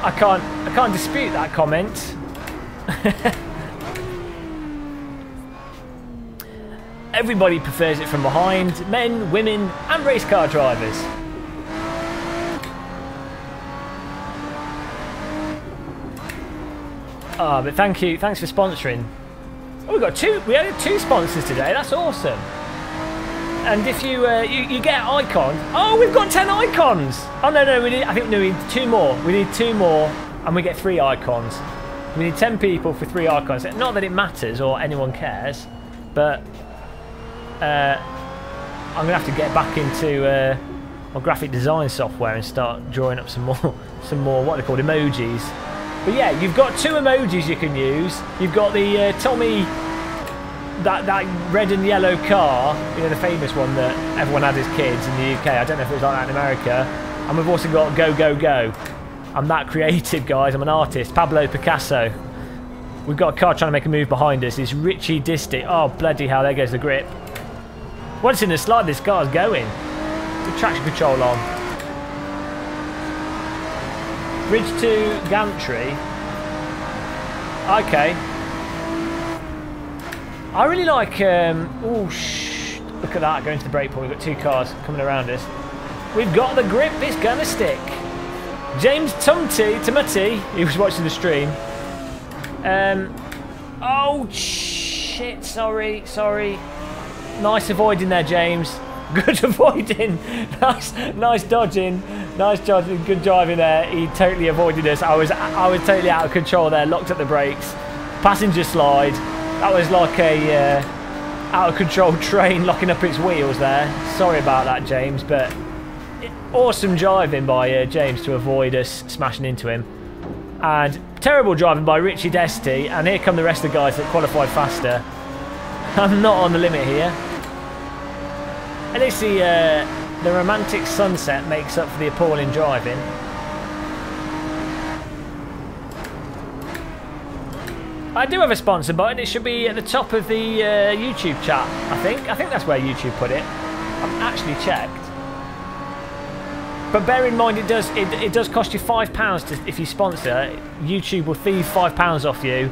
I can't dispute that comment. Everybody prefers it from behind. Men, women, and race car drivers. Ah, but thank you. Thanks for sponsoring. Oh, we had two sponsors today. That's awesome. And if you you get icons. Oh, we've got 10 icons. Oh no, I think we need 2 more. We need 2 more, and we get 3 icons. We need 10 people for 3 icons. Not that it matters or anyone cares, but I'm gonna have to get back into my graphic design software and start drawing up some more what are they called, emojis. But yeah, you've got 2 emojis you can use. You've got the Tommy, that red and yellow car, you know, the famous one that everyone had as kids in the UK. I don't know if it was like that in America. And we've also got Go Go Go. I'm that creative, guys. I'm an artist. Pablo Picasso. We've got a car trying to make a move behind us. It's Richie Disty. Oh, bloody hell, there goes the grip. Once in the slide, this car's going. The traction control on. Bridge to Gantry. Okay. I really like... oh, look at that, going to the brake point. We've got 2 cars coming around us. We've got the grip. It's going to stick. James Tumty, he was watching the stream. Oh, shit. Sorry. Nice avoiding there, James. Good avoiding. Nice dodging. Nice dodging. Good driving there. He totally avoided us. I was totally out of control there. Locked up the brakes. Passenger slide. That was like a out of control train locking up its wheels there. Sorry about that, James, but awesome driving by James to avoid us smashing into him. And terrible driving by Richie Desty. And here come the rest of the guys that qualified faster. I'm not on the limit here. At least the romantic sunset makes up for the appalling driving. I do have a sponsor button. It should be at the top of the YouTube chat, I think. I think that's where YouTube put it. I've actually checked. But bear in mind, it does cost you £5 if you sponsor. YouTube will thieve £5 off you.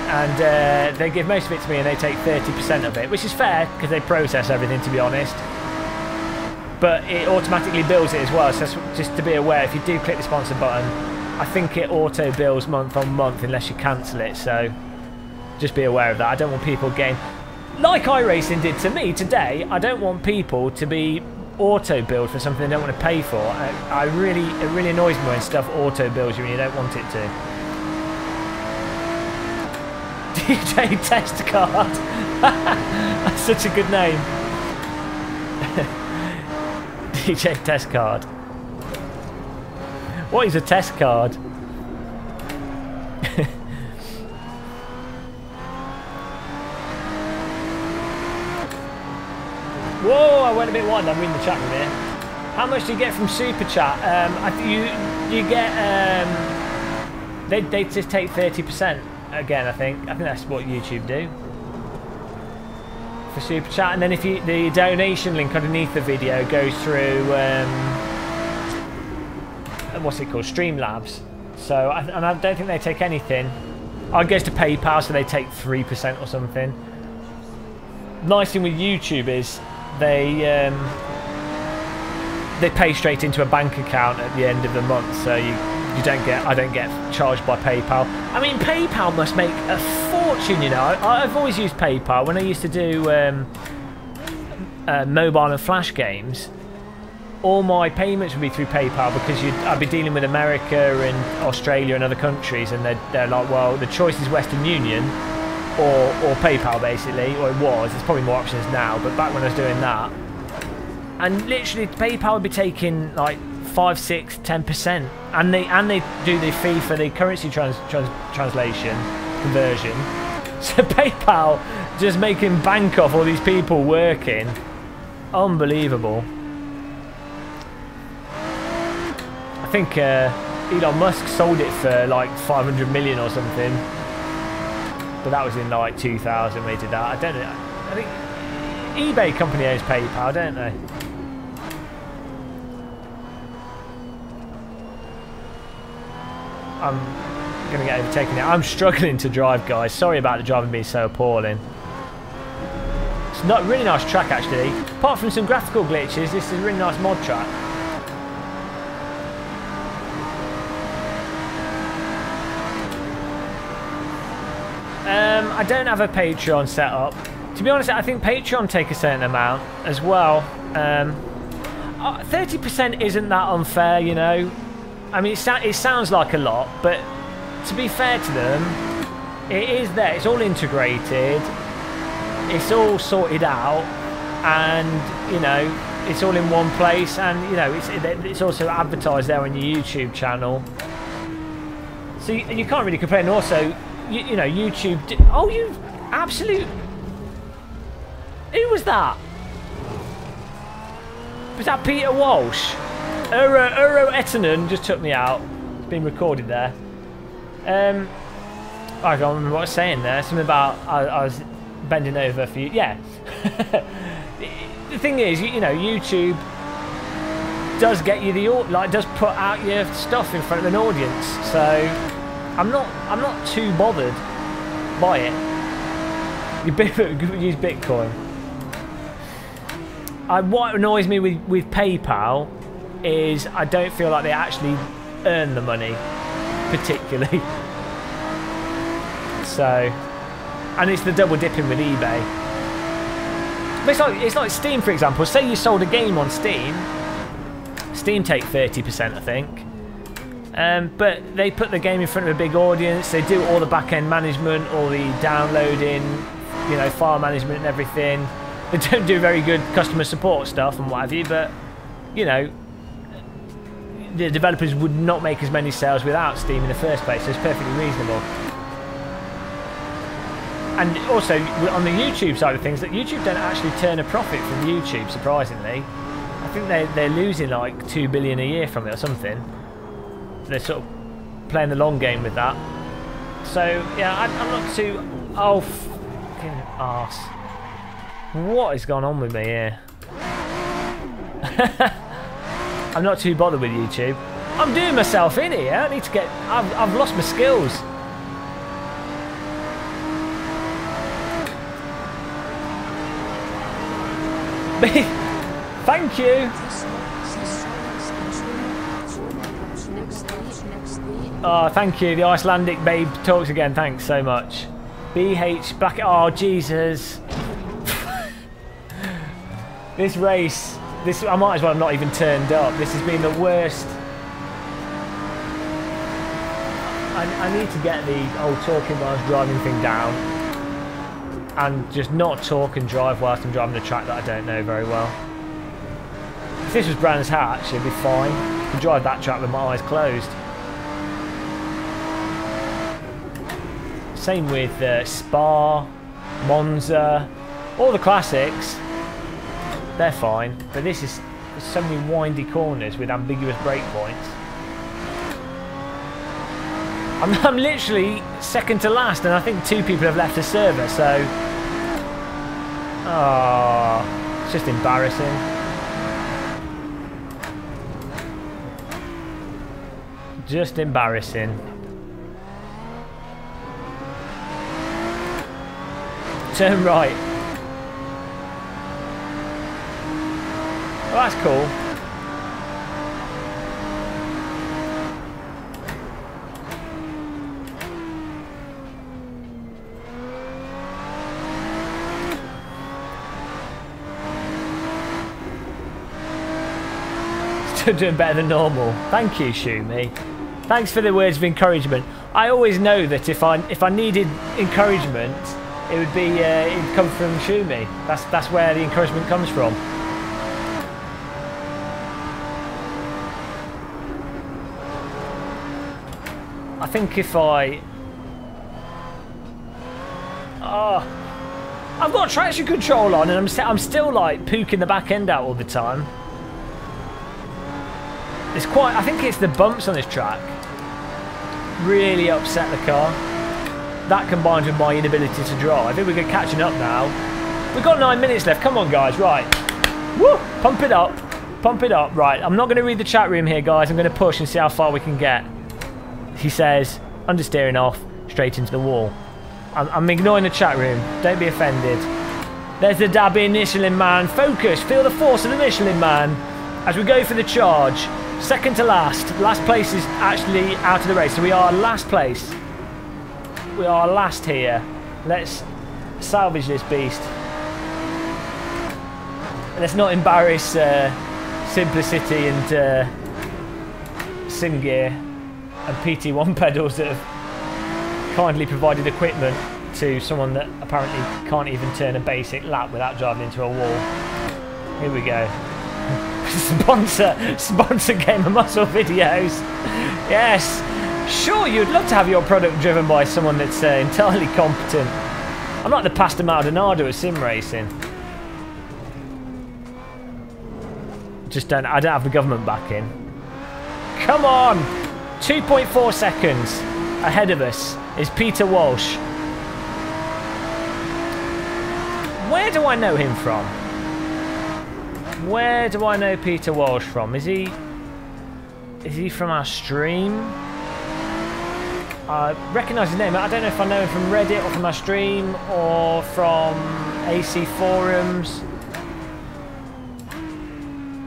And they give most of it to me and they take 30% of it, which is fair because they process everything, to be honest. But it automatically bills it as well, so just to be aware, if you do click the sponsor button, I think it auto bills month on month unless you cancel it, so just be aware of that. I don't want people getting, like iRacing did to me today, I don't want people to be auto billed for something they don't want to pay for. It really annoys me when stuff auto bills you and you don't want it to. DJ Test Card. That's such a good name. DJ Test Card. What is a test card? Whoa, I went a bit wide. I'm reading the chat room here. How much do you get from Super Chat? I think you get they just take 30%. Again, I think that's what YouTube do for Super Chat, and then if the donation link underneath the video goes through what's it called, Streamlabs. So and I don't think they take anything. It goes to PayPal, so they take 3% or something. Nice thing with YouTube is they pay straight into a bank account at the end of the month, so I don't get charged by PayPal. I mean, PayPal must make a fortune, you know. I've always used PayPal when I used to do mobile and flash games. All my payments would be through PayPal because I'd be dealing with America and Australia and other countries, and they're like, well, the choice is Western Union or PayPal, basically, or it was. There's probably more options now, but back when I was doing that, and literally PayPal would be taking like 5, 6, 10%, and they do the fee for the currency translation conversion. So PayPal just making bank off all these people working. Unbelievable. I think Elon Musk sold it for like 500 million or something, but that was in like 2000 when he did that. I don't know. I think eBay company owns PayPal, don't they? I'm going to get overtaken now. I'm struggling to drive, guys. Sorry about the driving being so appalling. It's not a really nice track actually. Apart from some graphical glitches, this is a really nice mod track. I don't have a Patreon set up. To be honest, I think Patreon take a certain amount as well. 30% isn't that unfair, you know. I mean, it sounds like a lot, but to be fair to them, it is there. It's all integrated. It's all sorted out, and you know, it's all in one place. And you know, it's also advertised there on your YouTube channel. So you can't really complain. Also, you know, YouTube. Oh, you absolute. Who was that? Was that Peter Walsh? Uro Ettinen just took me out. It's been recorded there. I can't remember what I was saying there. Something about I was bending over for you. Yeah. The thing is, you know, YouTube does get you does put out your stuff in front of an audience. So I'm not too bothered by it. You use Bitcoin. What annoys me with PayPal is I don't feel like they actually earn the money particularly. So, and it's the double dipping with eBay. But it's like Steam, for example. Say you sold a game on Steam. Steam take 30%, I think. But they put the game in front of a big audience. They do all the back-end management, all the downloading, you know, file management and everything. They don't do very good customer support stuff and what have you, but, you know, the developers would not make as many sales without Steam in the first place, so it's perfectly reasonable. And also, on the YouTube side of things, that YouTube don't actually turn a profit from YouTube, surprisingly. I think they're losing like 2 billion a year from it or something. They're sort of playing the long game with that. So, yeah, I'm not too... Oh, fucking arse. What is going on with me here? I'm not too bothered with YouTube. I'm doing myself in here. I need to get... I've lost my skills. Thank you. Oh, thank you. The Icelandic babe talks again. Thanks so much. BH Black. Oh, Jesus. This race. I might as well have not even turned up. This has been the worst. I need to get the old talking whilst driving thing down. And just not talk and drive whilst I'm driving a track that I don't know very well. If this was Brands Hatch, it'd be fine. I could drive that track with my eyes closed. Same with Spa, Monza, all the classics. They're fine, but there's so many windy corners with ambiguous breakpoints. I'm literally second to last, and I think 2 people have left the server, so... Oh, it's just embarrassing. Just embarrassing. Turn right. Well, that's cool. Still doing better than normal. Thank you, Shumi. Thanks for the words of encouragement. I always know that if I needed encouragement, it would be it'd come from Shumi. That's where the encouragement comes from. I think if I've got traction control on, and I'm still like pooking the back end out all the time. It's quite. I think it's the bumps on this track really upset the car. That combined with my inability to drive. I think we're catching up now. We've got 9 minutes left. Come on, guys. Right. Woo! Pump it up. Pump it up. Right. I'm not going to read the chat room here, guys. I'm going to push and see how far we can get. He says, understeering off, straight into the wall. I'm ignoring the chat room. Don't be offended. There's the dabbing Michelin Man. Focus. Feel the force of the Michelin Man as we go for the charge. Second to last. Last place is actually out of the race. So we are last place. We are last here. Let's salvage this beast. Let's not embarrass Simplicity and Sim Gear and PT1 pedals that have kindly provided equipment to someone that apparently can't even turn a basic lap without driving into a wall. Here we go. Sponsor Gamer Muscle videos. Yes. Sure, you'd love to have your product driven by someone that's entirely competent. I'm like the Pastor Maldonado of sim racing. I don't have the government backing. Come on! 2.4 seconds ahead of us is Peter Walsh. Where do I know him from? Where do I know Peter Walsh from? Is he from our stream? I recognise his name. I don't know if I know him from Reddit or from our stream or from AC forums.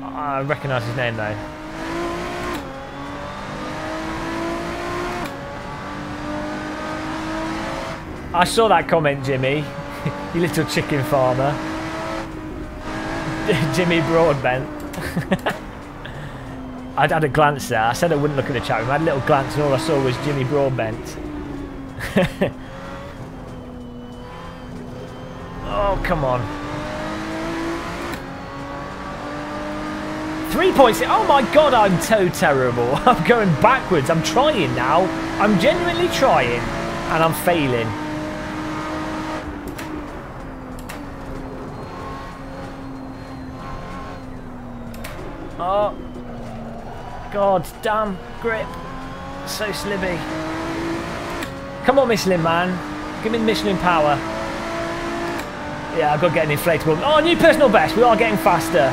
I recognise his name though. I saw that comment, Jimmy. You little chicken farmer. Jimmy Broadbent. I'd had a glance there. I said I wouldn't look at the chat room. I had a little glance and all I saw was Jimmy Broadbent. Oh, come on. 3 points. Oh my god, I'm so terrible. I'm going backwards. I'm trying now. I'm genuinely trying. And I'm failing. Oh. God damn grip. So slibby. Come on, Michelin Man. Give me the Michelin power. Yeah, I've got to get an inflatable. Oh, new personal best. We are getting faster.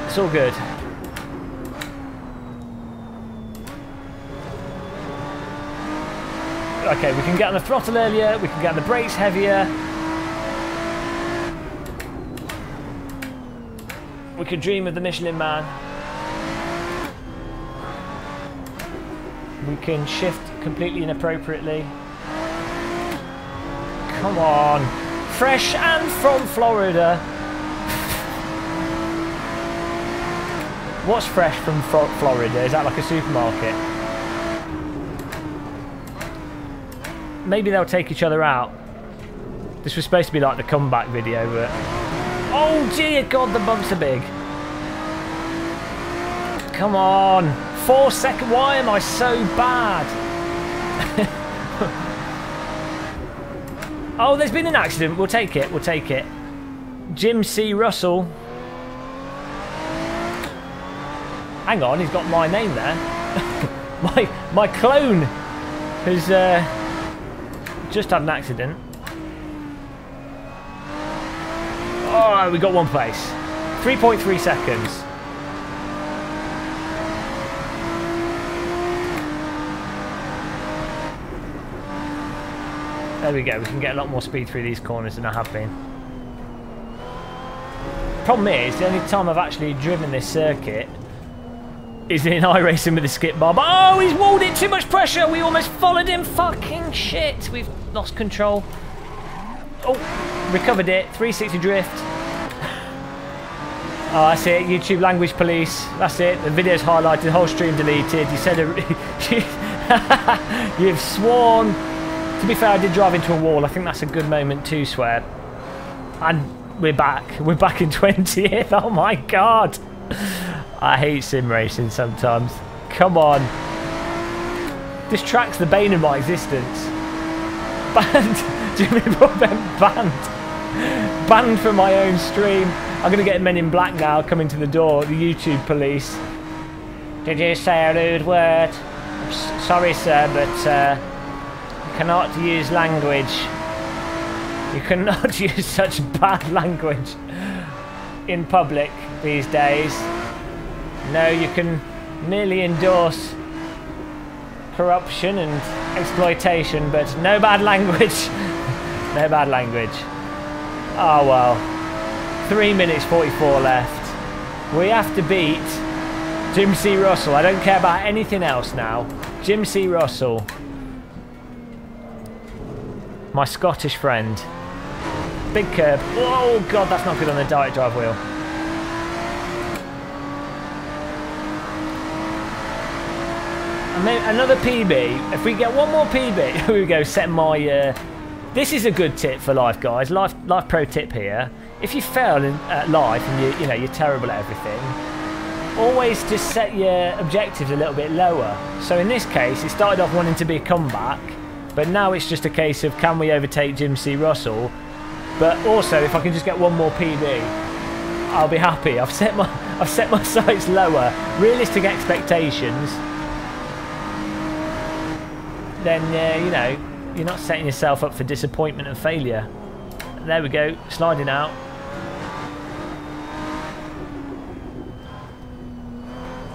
It's all good. Okay, we can get on the throttle earlier. We can get on the brakes heavier. We can dream of the Michelin Man. We can shift completely inappropriately. Come on. Fresh and from Florida. What's fresh from Florida? Is that like a supermarket? Maybe they'll take each other out. This was supposed to be like the comeback video, but... Oh dear God, the bumps are big. Come on. 4 seconds. Why am I so bad? Oh, there's been an accident. We'll take it. We'll take it. Jim C. Russell. Hang on, he's got my name there. my clone has just had an accident. Oh, we got one place. 3.3 seconds. There we go, we can get a lot more speed through these corners than I have been. Problem is, the only time I've actually driven this circuit is in iRacing with the skip bar. But oh, he's walled it, too much pressure. We almost followed him. Fucking shit. We've lost control. Oh, recovered it. 360 drift. Oh, that's it. YouTube language police. That's it. The video's highlighted, the whole stream deleted. You said you've sworn. To be fair, I did drive into a wall. I think that's a good moment to swear. And we're back. We're back in 20th. Oh my god. I hate sim racing sometimes. Come on. This track's the bane of my existence. Banned. Jimmy Broadbent banned. Banned from my own stream. I'm going to get Men in Black now coming to the door. The YouTube police. Did you say a rude word? I'm sorry, sir, but you cannot use language. You cannot use such bad language in public these days. No, you can merely endorse corruption and exploitation, but no bad language. No bad language. Oh well. 3 minutes 44 left. We have to beat Jim C. Russell. I don't care about anything else now. Jim C. Russell. My Scottish friend. Big curb. Oh god, that's not good on the direct drive wheel. Another PB. If we get one more PB, here we go. Set my. This is a good tip for life, guys. Life pro tip here. If you fail at life and you know you're terrible at everything, always just set your objectives a little bit lower. So in this case, it started off wanting to be a comeback, but now it's just a case of can we overtake Jim C. Russell? But also, if I can just get one more PB, I'll be happy. I've set my sights lower, realistic expectations. Then you know you're not setting yourself up for disappointment and failure. There we go, sliding out.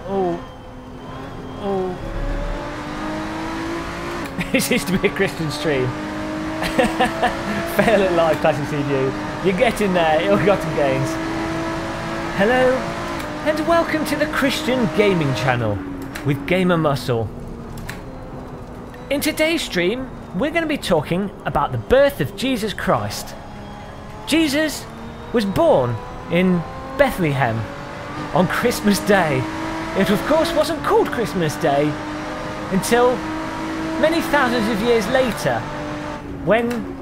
Oh, oh. This used to be a Christian stream. Fail at life, classic CGU. You're getting there, ill-gotten gains. Hello, and welcome to the Christian Gaming Channel with Gamer Muscle. In today's stream, we're going to be talking about the birth of Jesus Christ. Jesus was born in Bethlehem on Christmas Day. It of course wasn't called Christmas Day until many thousands of years later, when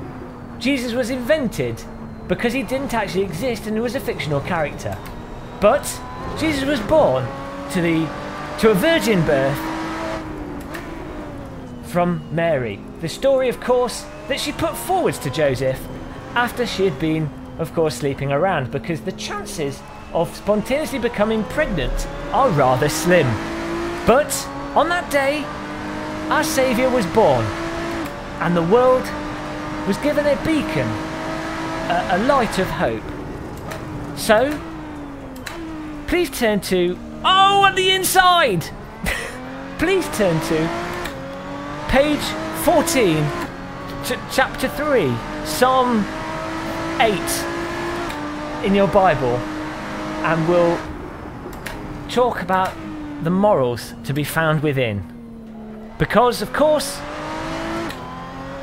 Jesus was invented, because he didn't actually exist and he was a fictional character. But Jesus was born to a virgin birth from Mary. The story, of course, that she put forwards to Joseph after she had been, of course, sleeping around, because the chances of spontaneously becoming pregnant are rather slim. But on that day, our Saviour was born, and the world was given a beacon, a light of hope. So, please turn to... Oh, on the inside! Please turn to page 14, chapter 3, Psalm 8 in your Bible, and we'll talk about the morals to be found within. Because, of course,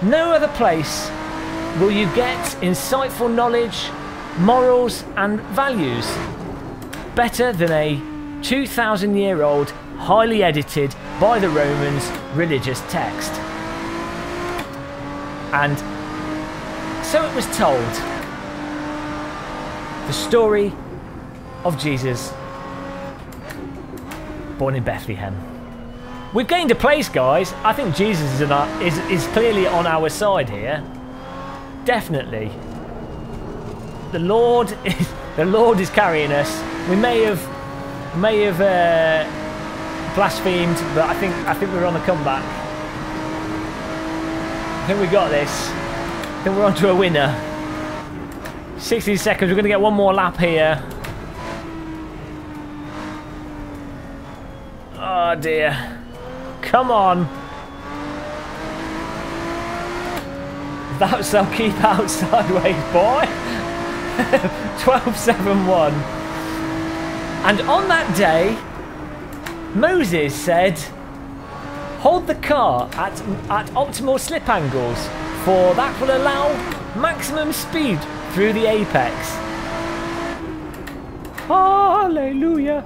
no other place will you get insightful knowledge, morals and values better than a 2,000-year-old, highly edited by the Romans religious text. And so it was told, the story of Jesus born in Bethlehem. We've gained a place, guys. I think Jesus is clearly on our side here. Definitely. The Lord is carrying us. We may have blasphemed, but I think we're on the comeback. I think we got this. I think we're on to a winner. 16 seconds. We're going to get one more lap here. Oh dear. Come on. That's I'll keep out sideways, boy. 12:71. And on that day, Moses said, hold the car at optimal slip angles, for that will allow maximum speed through the apex. Hallelujah.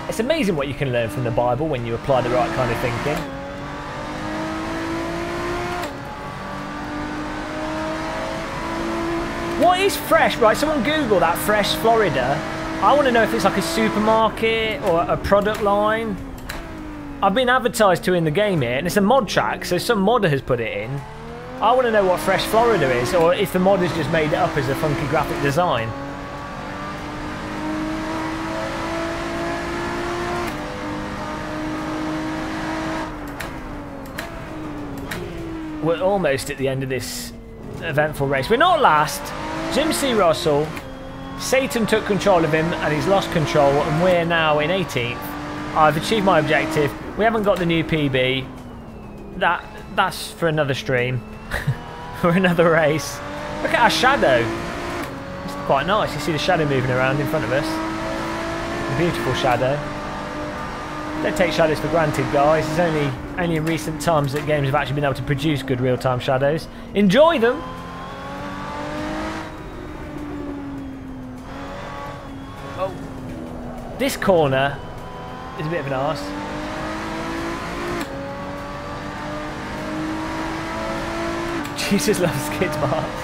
It's amazing what you can learn from the Bible when you apply the right kind of thinking. What is Fresh? Right, someone Google that, Fresh Florida. I want to know if it's like a supermarket or a product line. I've been advertised to in the game here, and it's a mod track, so some modder has put it in. I want to know what Fresh Florida is, or if the mod has just made it up as a funky graphic design. We're almost at the end of this eventful race. We're not last. Jim C. Russell, Satan took control of him and he's lost control, and we're now in 18th. I've achieved my objective. We haven't got the new PB. that's for another stream. For another race. Look at our shadow. It's quite nice. You see the shadow moving around in front of us. A beautiful shadow. Don't take shadows for granted, guys. It's only in recent times that games have actually been able to produce good real-time shadows. Enjoy them. Oh, this corner is a bit of an arse. Jesus loves skid marks.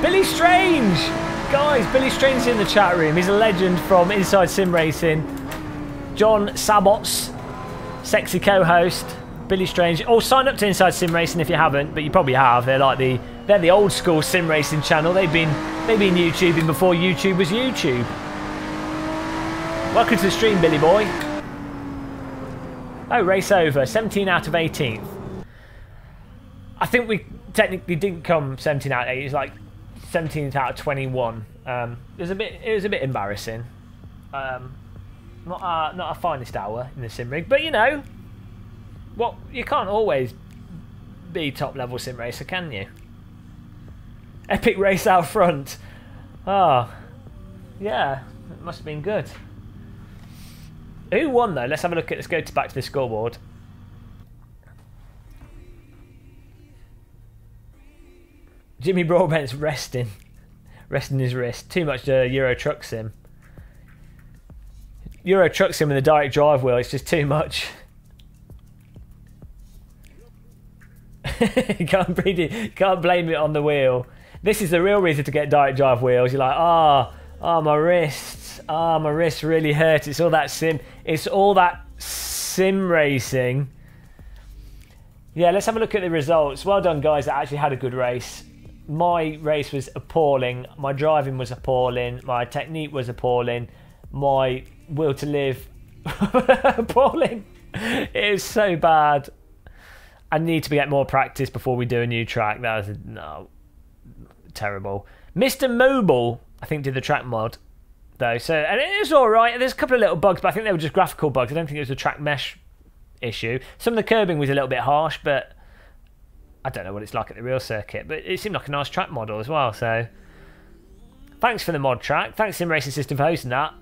Billy Strange! Guys, Billy Strange is in the chat room. He's a legend from Inside Sim Racing. John Sabots, sexy co-host. Billy Strange. Oh, sign up to Inside Sim Racing if you haven't, but you probably have. They're the old school sim racing channel. They've been YouTubing before YouTube was YouTube. Welcome to the stream, Billy boy. Oh, race over. 17 out of 18th. I think we technically didn't come 17 out of 8. It was like 17th out of 21. It was a bit embarrassing. Not our finest hour in the sim rig, but you know, what, you can't always be top level sim racer, can you? Epic race out front. Oh, yeah, it must have been good. Who won though? Let's have a look at. Let's go back to the scoreboard. Jimmy Broadbent's resting his wrist. Too much Euro Truck Sim. Euro Truck Sim with a direct drive wheel. It's just too much. You can't blame it on the wheel. This is the real reason to get direct drive wheels. You're like, my wrists. My wrists really hurt. It's all that sim. It's all that sim racing. Yeah, let's have a look at the results. Well done, guys. That actually had a good race. My race was appalling. My driving was appalling. My technique was appalling. My will to live appalling. It is so bad. I need to get more practice before we do a new track. That was terrible. Mr. Mobile, I think, did the track mod though. So, and it is all right. There's a couple of little bugs, but I think they were just graphical bugs. I don't think it was a track mesh issue. Some of the curbing was a little bit harsh, but I don't know what it's like at the real circuit. But it seemed like a nice track model as well. So, thanks for the mod track. Thanks Sim Racing System for hosting that.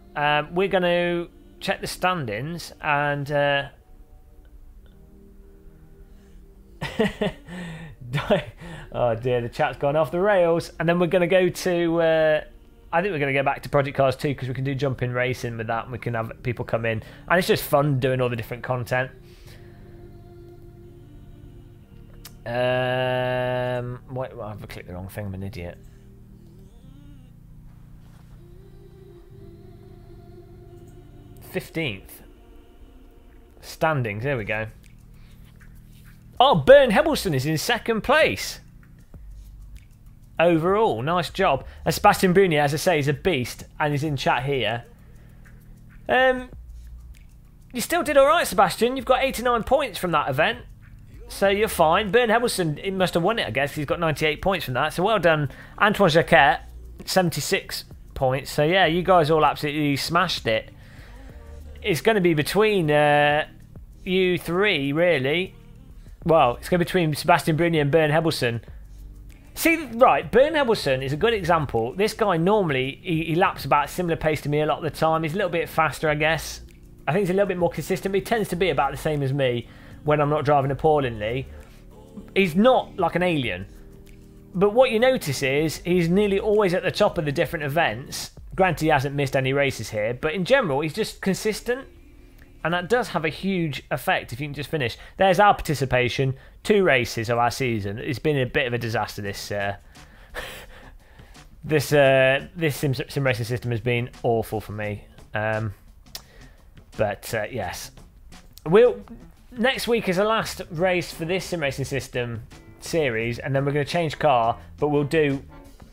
We're going to check the standings and oh dear, the chat's gone off the rails. And then we're going to go to I think we're going to go back to Project Cars 2 because we can do jumping racing with that and we can have people come in and it's just fun doing all the different content. Wait, I've clicked the wrong thing. I'm an idiot. '15th standings. There we go. Oh, Bern Hebelson is in second place overall. Nice job. And Sebastian Brunier, as I say, is a beast and he's in chat here. You still did all right, Sebastian. You've got 89 points from that event, so you're fine. Bern Hebelson, he must have won it, I guess. He's got 98 points from that. So well done, Antoine Jacquet, 76 points. So yeah, you guys all absolutely smashed it. It's going to be between you three, really. Well, it's going to be between Sebastian Brunier and Bern Hebelson. See, right, Bern Hebelson is a good example. This guy normally, he laps about a similar pace to me a lot of the time. He's a little bit faster, I guess. I think he's a little bit more consistent, but he tends to be about the same as me when I'm not driving appallingly. He's not like an alien. But what you notice is he's nearly always at the top of the different events. Granted, he hasn't missed any races here, but in general, he's just consistent. And that does have a huge effect if you can just finish. There's our participation. 2 races of our season. It's been a bit of a disaster, this this sim racing system has been awful for me. But yes. Next week is the last race for this sim racing system series, and then we're going to change car, but we'll do,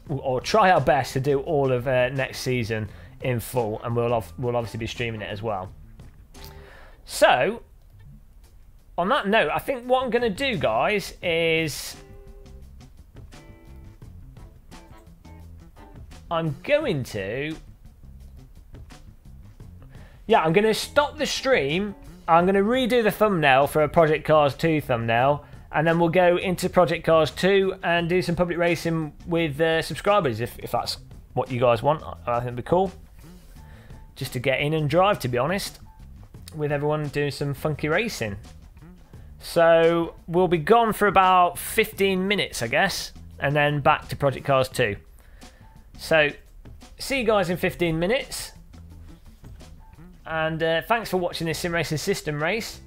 or try our best to do all of next season in full, and we'll obviously be streaming it as well. So, on that note, I think what I'm going to do, guys, is I'm going to stop the stream I'm going to redo the thumbnail for a Project Cars 2 thumbnail, and then we'll go into Project Cars 2 and do some public racing with subscribers, if that's what you guys want. I think it'd be cool. Just to get in and drive, to be honest, with everyone doing some funky racing. So we'll be gone for about 15 minutes, I guess, and then back to Project Cars 2. So, see you guys in 15 minutes. And thanks for watching this Sim Racing System race.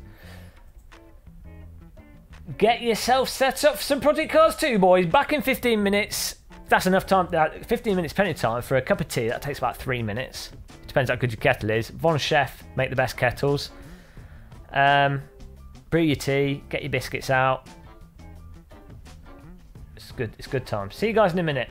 Get yourself set up for some Project Cars 2, boys. Back in 15 minutes. That's enough time. 15 minutes plenty of time for a cup of tea. That takes about 3 minutes. Depends how good your kettle is. Von Chef make the best kettles. Brew your tea. Get your biscuits out. It's good. It's good time. See you guys in a minute.